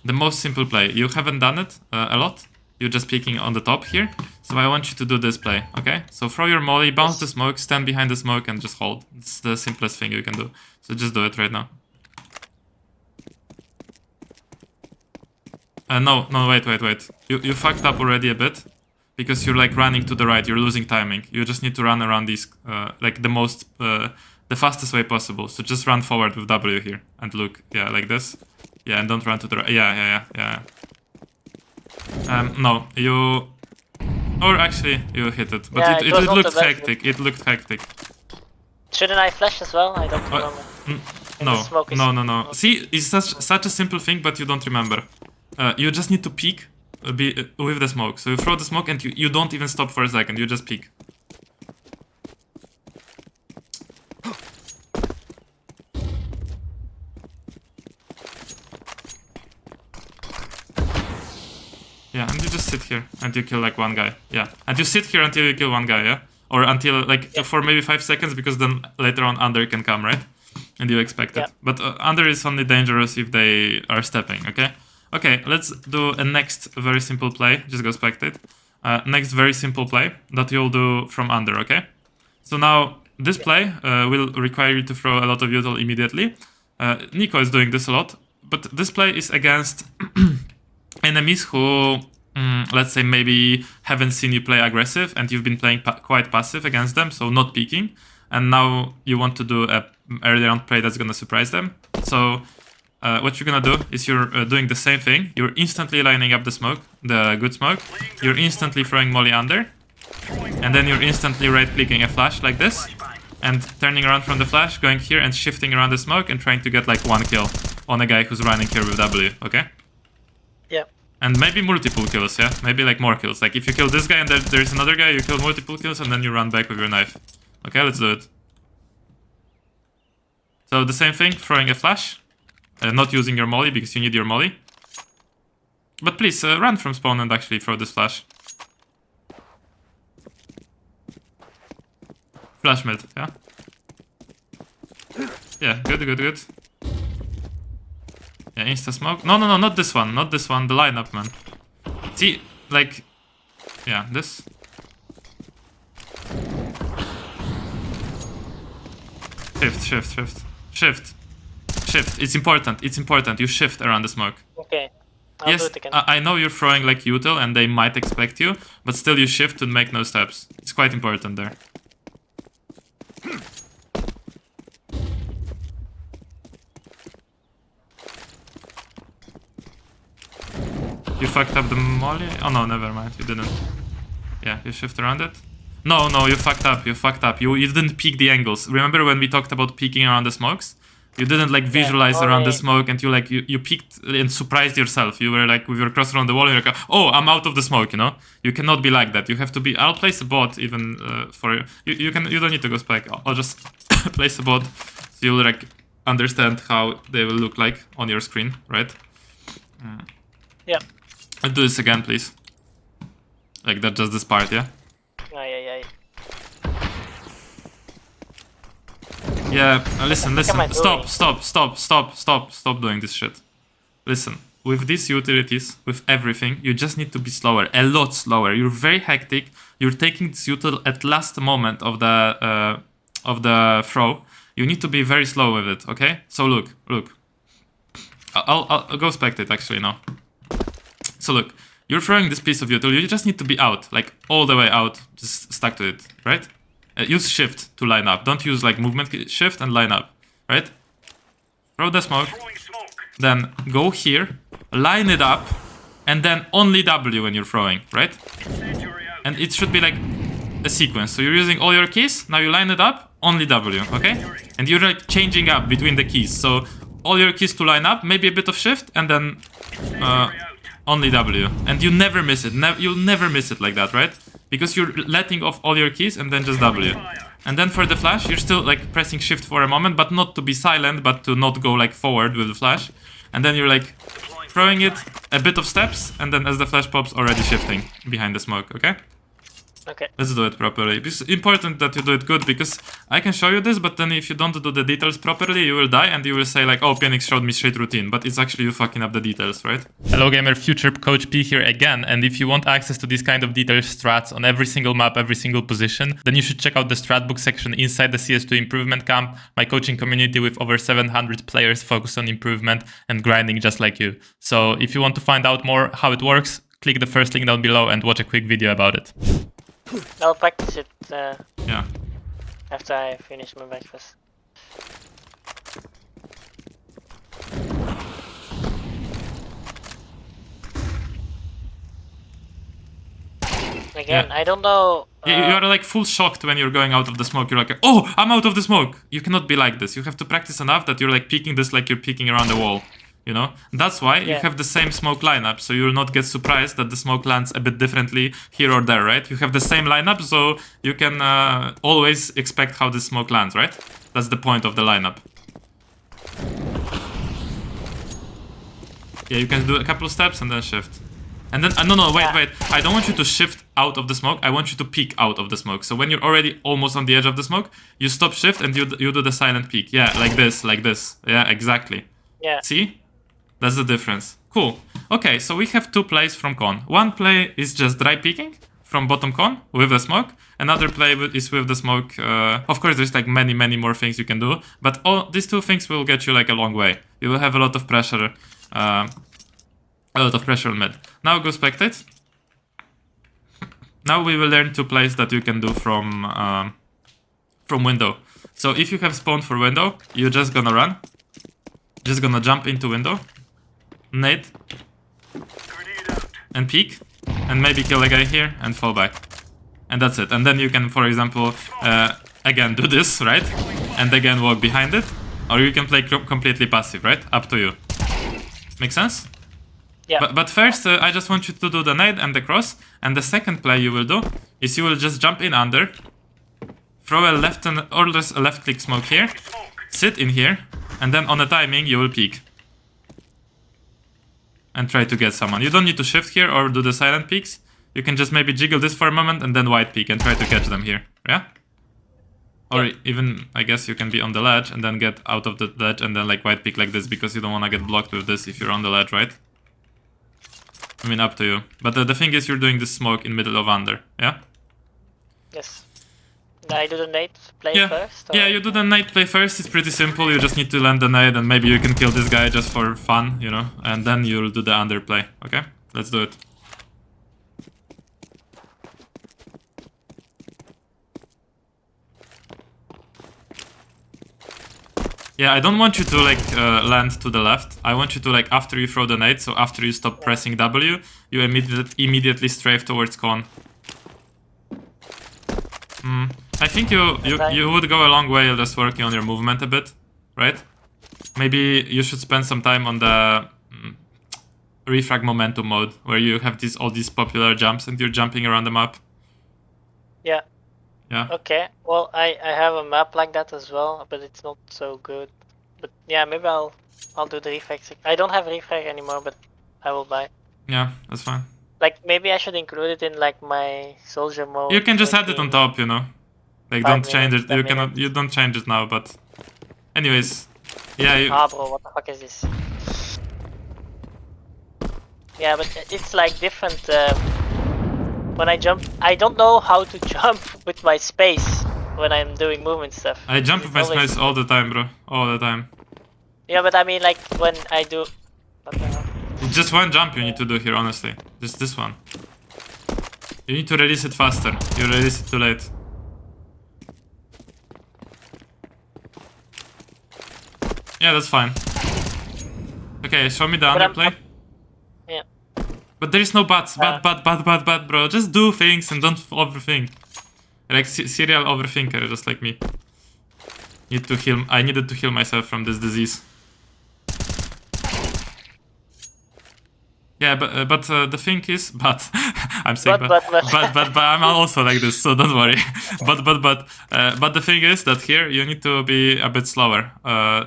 The most simple play. You haven't done it a lot. You're just peeking on the top here. So I want you to do this play, okay? So throw your molly, bounce the smoke, stand behind the smoke and just hold. It's the simplest thing you can do. So just do it right now. No, wait. You fucked up already a bit. Because you're like running to the right, you're losing timing. You just need to run around these, like the fastest way possible. So just run forward with W here and look, yeah, like this. Yeah, and don't run to the right. Yeah. No, or actually you hit it, but Yeah, it it was not looked the best. hectic. It looked hectic. Shouldn't I flash as well? I don't remember. And the smoke is- No. See, it's such a simple thing, but you don't remember. You just need to peek. With the smoke. So you throw the smoke and you don't even stop for a second, you just peek. Yeah, and you just sit here and you kill like one guy. Yeah. And you sit here until you kill one guy, yeah? Or until like for maybe 5 seconds because then later on under can come, right? And you expect it. Yeah. But under is only dangerous if they are stepping, okay? Okay, let's do a next very simple play. Just go spectate. Next very simple play that you'll do from under, okay? So now, this play will require you to throw a lot of util immediately. Nico is doing this a lot, but this play is against enemies who, let's say, maybe haven't seen you play aggressive and you've been playing quite passive against them, so not peeking. And now you want to do a early round play that's gonna surprise them. So what you're gonna do is you're doing the same thing. You're instantly lining up the smoke, the good smoke. You're instantly throwing molly under. And then you're instantly right-clicking a flash like this. And turning around from the flash, going here and shifting around the smoke and trying to get like 1 kill on a guy who's running here with W, okay? Yeah. And maybe multiple kills, yeah? Maybe like more kills. Like if you kill this guy and there's another guy, you kill multiple kills and then you run back with your knife. Okay, let's do it. So the same thing, throwing a flash. Not using your molly because you need your molly. But please, run from spawn and actually throw this flash. Flash mid, yeah? Yeah, good, good, good. Yeah, insta smoke. No, no, no, not this one, not this one, the lineup, man. See, like... Yeah, this. Shift, shift, shift. Shift. Shift. It's important, it's important. You shift around the smoke. Okay. I'll Yes, do it again. I know you're throwing like util and they might expect you, but still you shift to make no steps. It's quite important there. You fucked up the molly? Oh no, never mind, you didn't. Yeah, you shift around it. No, no, you fucked up, you fucked up. You didn't peek the angles. Remember when we talked about peeking around the smokes? You didn't like visualize around the smoke and you peeked and surprised yourself. You were like with your cross around the wall and you're like, oh, I'm out of the smoke, you know? You cannot be like that. You have to be, I'll place a bot even for, you don't need to go spike. I'll just place a bot so you'll like understand how they will look like on your screen, right? Yeah. Let's do this again, please. Like that, just this part, yeah? Aye. Yeah, listen, am I doing? Stop doing this shit. Listen, with these utilities, with everything, you just need to be slower, a lot slower. You're very hectic. You're taking this util at last moment of the throw. You need to be very slow with it, okay? So look. I'll go spect it actually now. So look, you're throwing this piece of util. You just need to be out, like all the way out. Just stuck to it, right? Use shift to line up. Don't use like movement, shift and line up, right? Throw the smoke, then go here, line it up, and then only W when you're throwing, right? And it should be like a sequence. So you're using all your keys, now you line it up, only W, okay? And you're like changing up between the keys. So all your keys to line up, maybe a bit of shift, and then only W. And you never miss it. You'll never miss it like that, right? Because you're letting off all your keys and then just W. And then for the flash, you're still like pressing shift for a moment, but not to be silent, but to not go like forward with the flash. And then you're like throwing it a bit of steps, and then as the flash pops, already shifting behind the smoke, okay? Okay. Let's do it properly. It's important that you do it good, because I can show you this, but then if you don't do the details properly, you will die and you will say like, oh, pienix showed me straight routine, but it's actually you fucking up the details, right? Hello gamer, future coach P here again, and if you want access to this kind of detailed strats on every single map, every single position, then you should check out the strat book section inside the CS2 improvement camp, my coaching community with over 700 players focused on improvement and grinding just like you. So if you want to find out more how it works, click the first link down below and watch a quick video about it. I'll practice it Yeah. after I finish my breakfast. Again, Yeah. I don't know. You're like full shocked when you're going out of the smoke. You're like, oh, I'm out of the smoke. You cannot be like this. You have to practice enough that you're like peeking this like you're peeking around the wall. You know? That's why you have the same smoke lineup, so you'll not get surprised that the smoke lands a bit differently here or there, right? You have the same lineup, so you can always expect how the smoke lands, right? That's the point of the lineup. Yeah, you can do a couple of steps and then shift. And then, no, wait. I don't want you to shift out of the smoke. I want you to peek out of the smoke. So when you're already almost on the edge of the smoke, you stop shift and you do the silent peek. Yeah, like this. Yeah, exactly. Yeah. See? That's the difference. Cool. Okay, so we have 2 plays from con. One play is just dry peeking from bottom con with the smoke. Another play is with the smoke. Of course, there's like many more things you can do, but all these 2 things will get you like a long way. You will have a lot of pressure. A lot of pressure on mid. Now go spectate. Now we will learn 2 plays that you can do from window. So if you have spawned for window, you're just gonna run. Just gonna jump into window, nade, and peek, and maybe kill a guy here and fall back. And that's it. And then you can, for example, again do this, right? And again walk behind it. Or you can play completely passive, right? Up to you. Make sense? Yeah. But first, I just want you to do the nade and the cross. And the second play you will do is you will just jump in under, throw a left or just a left click smoke here, sit in here, and then on a timing you will peek. And try to get someone. You don't need to shift here or do the silent peeks. You can just maybe jiggle this for a moment and then wide peek and try to catch them here. Yeah? Or even, I guess you can be on the ledge and then get out of the ledge and then like wide peek like this because you don't want to get blocked with this if you're on the ledge, right? I mean, up to you. But the thing is you're doing this smoke in middle of under, yeah? Yes. I do the nade play first? Or? Yeah, you do the nade play first. It's pretty simple. You just need to land the nade and maybe you can kill this guy just for fun, you know? And then you'll do the under play, okay? Let's do it. Yeah, I don't want you to like land to the left. I want you to like after you throw the nade, so after you stop pressing W, you immediately strafe towards con. I think you would go a long way just working on your movement a bit, right? Maybe you should spend some time on the refrag momentum mode, where you have all these popular jumps and you're jumping around the map. Yeah. Yeah. Okay. Well, I have a map like that as well, but it's not so good. But yeah, maybe I'll do the refrag. I don't have refrag anymore, but I will buy. Yeah, that's fine. Like maybe I should include it in like my soldier mode. You can just add it on top, you know. Like don't change it. You cannot. minutes. You don't change it now, but anyways, yeah. Ah, bro, what the fuck is this? Yeah, but it's like different. When I jump, I don't know how to jump with my space when I'm doing movement stuff. I jump with my space all the time, bro. All the time. Yeah, but I mean like when I do... What the hell? It's just one jump you need to do here, honestly. Just this one. You need to release it faster. You release it too late. Yeah, that's fine. Okay, show me the underplay. Yeah. But there is no buts. But, bro. Just do things and don't overthink. Like serial overthinker, just like me. Need to heal. I needed to heal myself from this disease. Yeah, but the thing is, I'm saying but I'm also like this, so don't worry. But the thing is that here you need to be a bit slower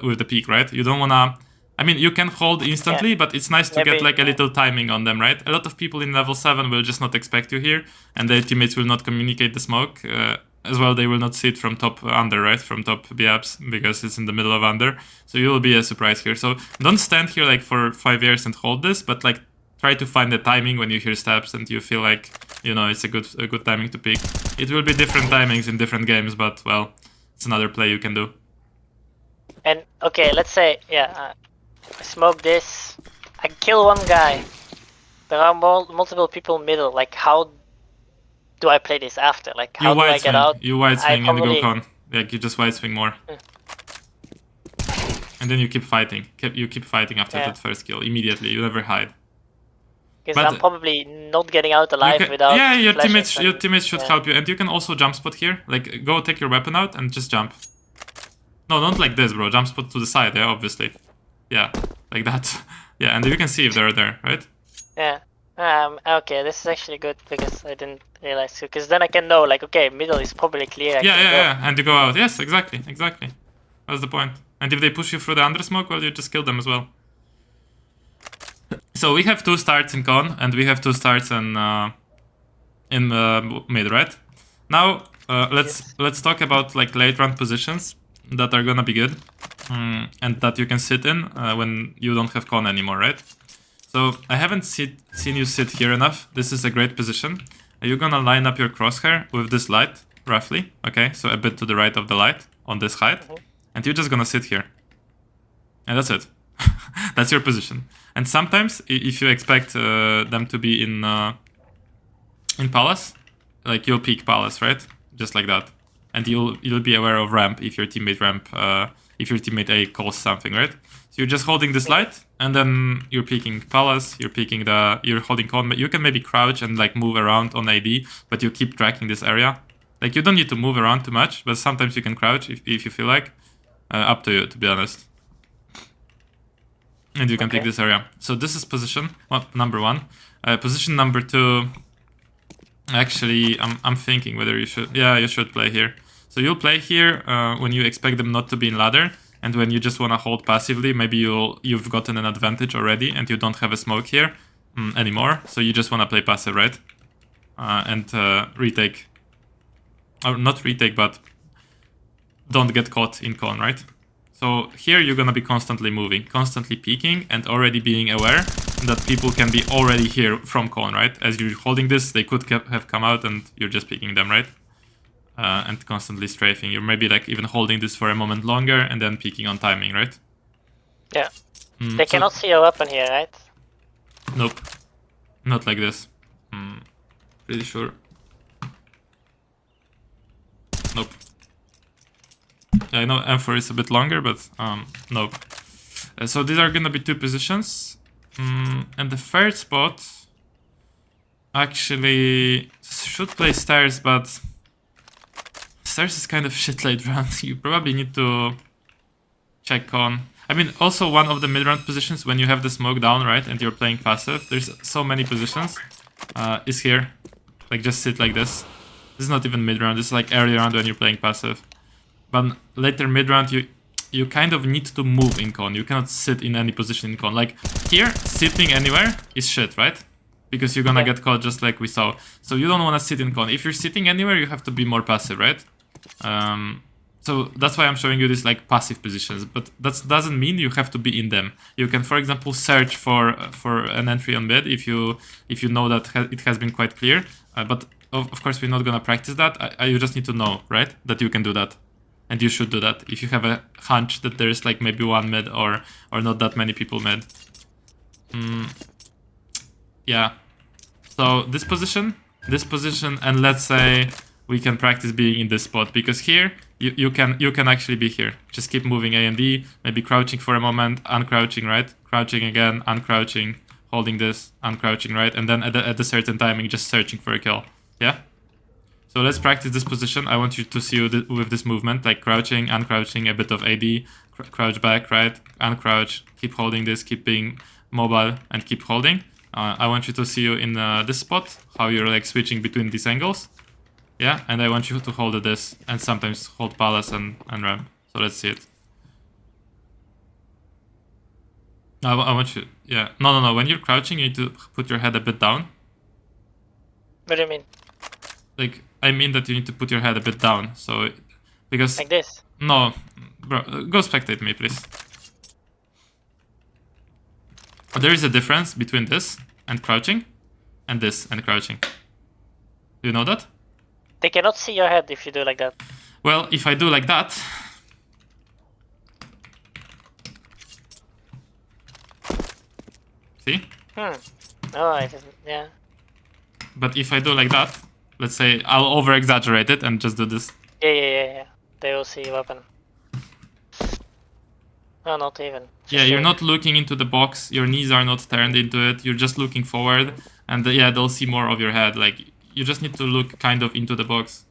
with the peak, right? You don't wanna. I mean, you can hold instantly, but it's nice to get like a little timing on them, right? A lot of people in level 7 will just not expect you here, and their teammates will not communicate the smoke. As well, they will not see it from top under, right? From top B-ups, because it's in the middle of under. So you will be a surprise here. So don't stand here like for 5 years and hold this, but like try to find the timing when you hear steps and you feel like, you know, it's a good timing to pick. It will be different timings in different games, but well, it's another play you can do. And okay, let's say, I smoke this, I kill one guy. There are multiple people middle. Like, how do I play this after? Like, how do I get out? You wide swing and go con. Like, you just wide swing more. And then you keep fighting. You keep fighting after that first kill immediately. You never hide. Because I'm probably not getting out alive without. Yeah, your teammates should help you, and you can also jump spot here. Like, go take your weapon out and just jump. No, not like this, bro. Jump spot to the side. Yeah, obviously. Yeah, like that. Yeah, and you can see if they're there, right? Yeah. Okay, this is actually good because I didn't realize. Because then I can know, like, okay, middle is probably clear. Yeah, and you go out. Yes, exactly. That's the point. And if they push you through the under smoke, well, you just kill them as well. So we have 2 starts in con, and we have 2 starts in mid, right? Now let's talk about like late round positions that are gonna be good, and that you can sit in when you don't have con anymore, right? So I haven't seen you sit here enough. This is a great position. You're gonna line up your crosshair with this light, roughly. Okay, so a bit to the right of the light on this height, and you're just gonna sit here, and that's it. That's your position. And sometimes, if you expect them to be in palace, like you'll peek palace, right? Just like that, and you'll be aware of ramp if your teammate ramp if your teammate A calls something, right? So you're just holding this light, and then you're peeking palace, you're holding con. You can maybe crouch and like move around on AD, but you keep tracking this area. Like you don't need to move around too much, but sometimes you can crouch if you feel like. Up to you, to be honest. And you can pick this area. So this is position number 1. Position number 2. Actually, I'm thinking whether you should. Yeah, you should play here. So you'll play here when you expect them not to be in ladder, and when you just want to hold passively. Maybe you've gotten an advantage already, and you don't have a smoke here anymore. So you just want to play passive, right? And retake, or not retake, but don't get caught in con, right? So here you're gonna be constantly moving, constantly peeking, and already being aware that people can be already here from con, right? As you're holding this, they could have come out and you're just picking them, right? And constantly strafing. You're maybe like even holding this for a moment longer and then peeking on timing, right? Yeah. They cannot see your weapon here, right? Nope. Not like this. Pretty sure. Nope. I know M4 is a bit longer, but no. So these are gonna be 2 positions. And the third spot actually should play stairs, but stairs is kind of shit late round. You probably need to check on. I mean, also one of the mid-round positions when you have the smoke down, right, and you're playing passive. There's so many positions. Is here, like just sit like this. This is not even mid-round. This is like early round when you're playing passive. But later mid-round, you kind of need to move in con. You cannot sit in any position in con. Like here, sitting anywhere is shit, right? Because you're gonna get caught just like we saw. So you don't want to sit in con. If you're sitting anywhere, you have to be more passive, right? So that's why I'm showing you these like passive positions. But that doesn't mean you have to be in them. You can, for example, search for an entry on mid if you know that it has been quite clear. But of course, we're not gonna practice that. You just need to know, right, that you can do that. And you should do that if you have a hunch that there's like maybe one mid or not that many people mid. Yeah. So this position, and let's say we can practice being in this spot, because here you can actually be here. Just keep moving A and D, maybe crouching for a moment, uncrouching, right? Crouching again, uncrouching, holding this, uncrouching, right? And then at a certain timing, just searching for a kill. Yeah. So let's practice this position. I want you to see you with this movement, like crouching, uncrouching, a bit of AD, crouch back, right? Uncrouch, keep holding this, keep being mobile, and keep holding. I want you to see you in this spot, how you're like switching between these angles. Yeah, and I want you to hold this, and sometimes hold palace and ramp. So let's see it. I want you, yeah. No. When you're crouching, you need to put your head a bit down. What do you mean? Like, I mean that you need to put your head a bit down, so because like this. No, bro, go spectate me, please. There is a difference between this and crouching, and this and crouching. Do you know that? They cannot see your head if you do like that. Well, if I do like that, see? Oh, I didn't. Yeah. But if I do like that, let's say I'll over-exaggerate it and just do this. Yeah. They will see your weapon. No, not even. Yeah, you're not looking into the box. Your knees are not turned into it. You're just looking forward, and yeah, they'll see more of your head. Like, you just need to look kind of into the box.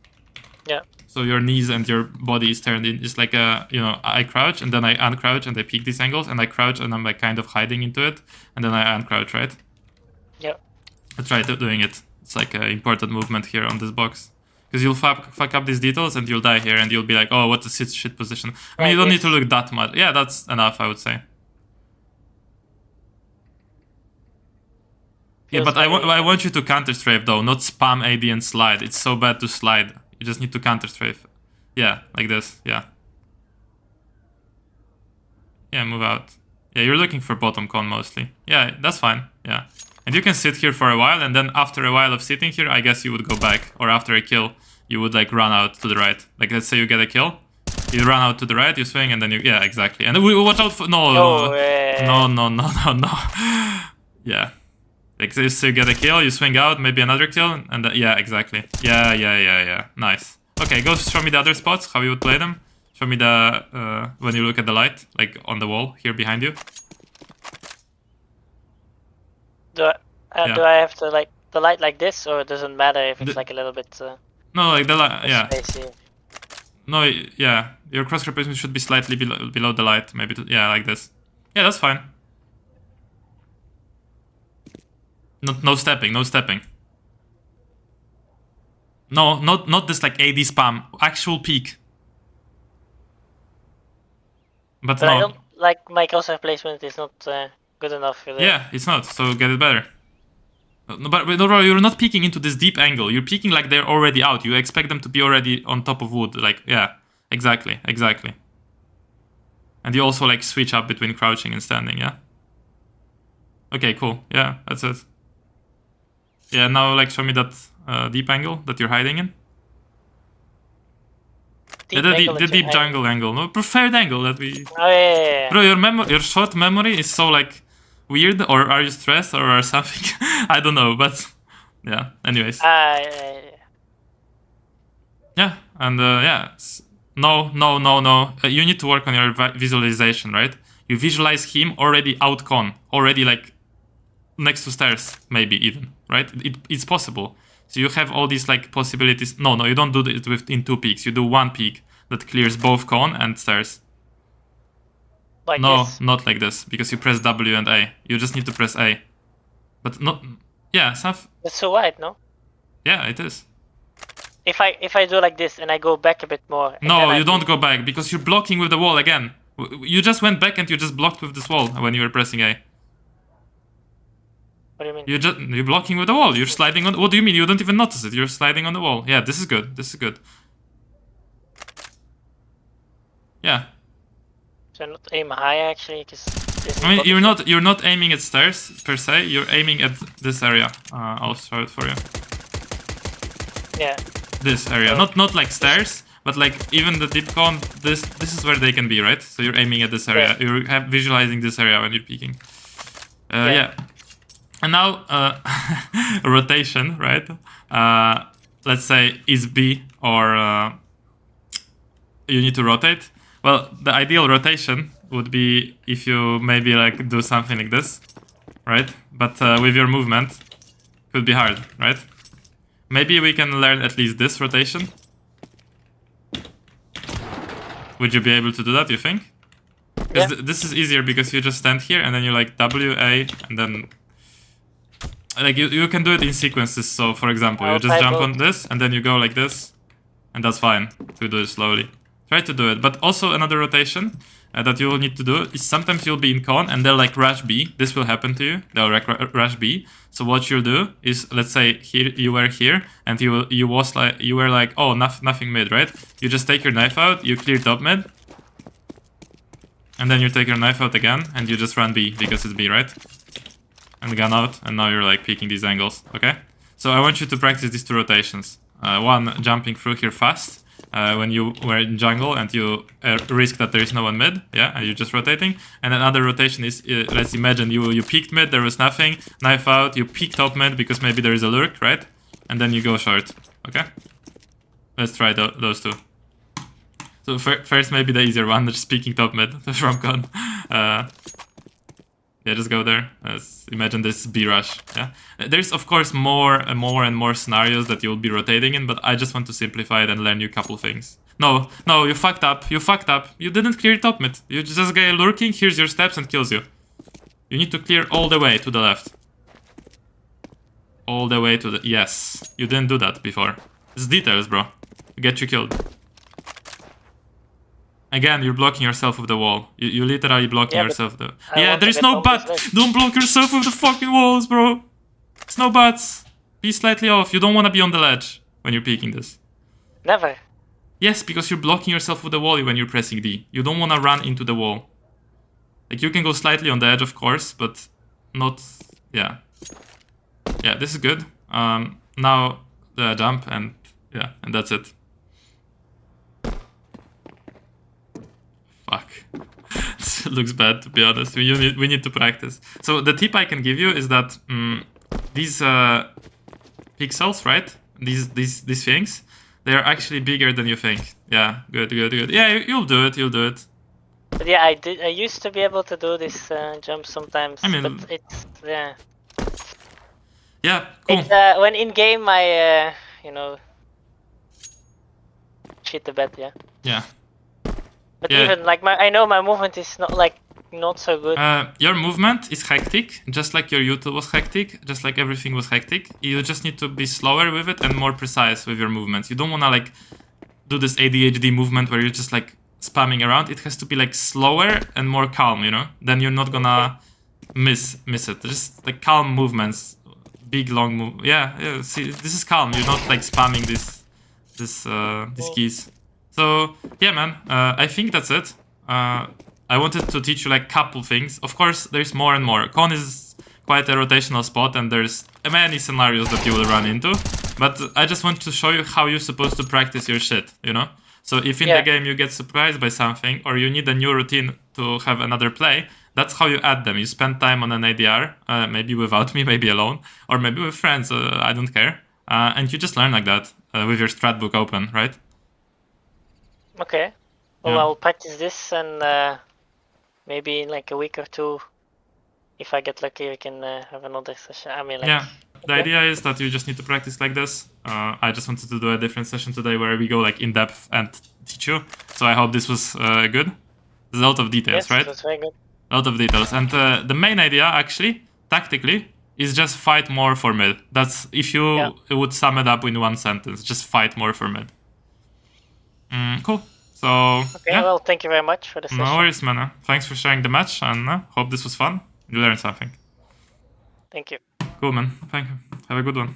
Yeah. So your knees and your body is turned in. It's like a, I crouch and then I uncrouch and I peek these angles, and I crouch and I'm like kind of hiding into it, and then I uncrouch, right? Yeah. I try doing it. It's like an important movement here on this box. Because you'll fuck up these details and you'll die here and you'll be like, oh, what a shit position. I mean, you don't need to look that much. Yeah, that's enough, I would say. Yeah, but I want you to counter strafe though, not spam AD and slide. It's so bad to slide. You just need to counter strafe. Yeah, like this. Yeah. Yeah, move out. Yeah, you're looking for bottom con mostly. Yeah, that's fine. Yeah. And you can sit here for a while, and then after a while of sitting here, I guess you would go back. Or after a kill, you would like run out to the right. Like, let's say you get a kill. You run out to the right, you swing, and then you... Yeah, exactly. And we watch out for... No. Yeah. Like, so you get a kill, you swing out, maybe another kill, and yeah, exactly. Yeah. Nice. Okay, go show me the other spots, how you would play them. Show me the when you look at the light, like on the wall here behind you. Do I have to like the light like this, or it doesn't matter if it's like a little bit No, like the light, yeah. spacey? No, yeah. Your crosshair placement should be slightly below the light, maybe. Yeah, like this. Yeah, that's fine. No stepping, no stepping. No, not this like AD spam. Actual peak. But no. I don't like my crosshair placement is not good enough for that. Yeah, it's not. So get it better. No, but no, you're not peeking into this deep angle. You're peeking like they're already out. You expect them to be already on top of wood. Like, yeah, exactly. And you also like switch up between crouching and standing, yeah? Okay, cool. Yeah, that's it. Yeah, now like show me that deep angle that you're hiding in. The deep jungle angle. No, preferred angle that we... Oh, yeah. Bro, your short memory is so like... weird, or are you stressed, or something? I don't know, but yeah. Anyways. Yeah, and yeah. No. You need to work on your visualization, right? You visualize him already out con, already like next to stairs, maybe even, right? It's possible. So you have all these like possibilities. No, you don't do it in 2 peaks. You do 1 peak that clears both con and stairs. Like no, this? not like this, because you press W and A. You just need to press A. But not... Yeah, it's so wide, no? Yeah, it is. If I do like this and I go back a bit more... No, you don't go back, because you're blocking with the wall again. You just went back and you just blocked with this wall when you were pressing A. What do you mean? You're blocking with the wall. You're sliding on... What do you mean? You don't even notice it. You're sliding on the wall. Yeah, this is good. Yeah. So not aim high actually, because I mean, you're not aiming at stairs per se. You're aiming at this area. I'll show it for you. Yeah. This area, not like stairs, but like even the deep con. This is where they can be, right? So you're aiming at this area. Yeah. You're visualizing this area when you're peeking. Yeah. And now rotation, right? Let's say is B, or you need to rotate. Well, the ideal rotation would be if you maybe like do something like this, right? But with your movement, it would be hard, right? Maybe we can learn at least this rotation. Would you be able to do that, you think? Because this is easier because you just stand here and then you like W, A, and then... Like you can do it in sequences. So for example, you just jump on this and then you go like this, and that's fine to do it slowly. Try to do it. But also another rotation that you will need to do is sometimes you'll be in con and they'll like rush B. This will happen to you. They'll rush B. So what you'll do is, let's say here you were here and you were like, oh, nothing mid, right? You just take your knife out, you clear top mid, and then you take your knife out again and you just run B because it's B, right? And gun out, and now you're like peeking these angles. Okay? So I want you to practice these 2 rotations. One, jumping through here fast. When you were in jungle and you risk that there is no one mid, yeah, and you're just rotating. And another rotation is, let's imagine you peeked mid, there was nothing, knife out, you peek top mid because maybe there is a lurk, right? And then you go short, okay? Let's try those 2. So first maybe the easier one, just peeking top mid from con. Yeah, just go there. Imagine this B rush. Yeah, there's of course more and more scenarios that you'll be rotating in, but I just want to simplify it and learn you a couple things. No, you fucked up. You didn't clear top mid. You just get lurking. Here's your steps and kills you. You need to clear all the way to the left. All the way to the... Yes, you didn't do that before. It's details, bro. Get you killed. Again, you're blocking yourself with the wall. You literally blocking yourself. Yeah, there's no butt. Don't block yourself with the fucking walls, bro. There's no butts. Be slightly off. You don't want to be on the ledge when you're peeking this. Never. Yes, because you're blocking yourself with the wall when you're pressing D. You don't want to run into the wall. Like, you can go slightly on the edge, of course, but not... Yeah. Yeah, this is good. Now, the jump, and yeah, and that's it. Fuck. This looks bad, to be honest. We need to practice. So the tip I can give you is that these pixels, right? These things, They are actually bigger than you think. Yeah, good. Yeah, you'll do it. You'll do it. But yeah, I used to be able to do this jump sometimes. I mean, but it's yeah. Yeah, cool. It's when in game I you know, cheat a bit, yeah. Yeah. But Yeah. even like I know my movement is not so good. Your movement is hectic, just like your util was hectic, just like everything was hectic. You just need to be slower with it and more precise with your movements. You don't wanna like do this ADHD movement where you're just like spamming around. It has to be like slower and more calm, you know? Then you're not gonna miss it. Just like calm movements, big long move. Yeah. See, this is calm. You're not like spamming these keys. So yeah, man. I think that's it. I wanted to teach you like couple things. Of course, there's more and more. Con is quite a rotational spot, and there's many scenarios that you will run into. But I just want to show you how you're supposed to practice your shit, you know? So if in the game you get surprised by something, or you need a new routine to have another play, that's how you add them. You spend time on an ADR, maybe without me, maybe alone, or maybe with friends, I don't care. And you just learn like that with your strat book open, right? Okay. Well, I'll practice this, and maybe in like a week or two, if I get lucky, we can have another session. I mean, like... Yeah. The idea is that you just need to practice like this. I just wanted to do a different session today where we go like in depth and teach you. So I hope this was good. There's a lot of details, yes, right? It was very good. A lot of details. And the main idea, actually, tactically, is just fight more for mid. That's if you would sum it up in one sentence. Just fight more for mid. Cool. So okay, well, thank you very much for the session. No worries, man. Thanks for sharing the match, and hope this was fun. You learned something. Thank you. Cool, man. Thank you. Have a good one.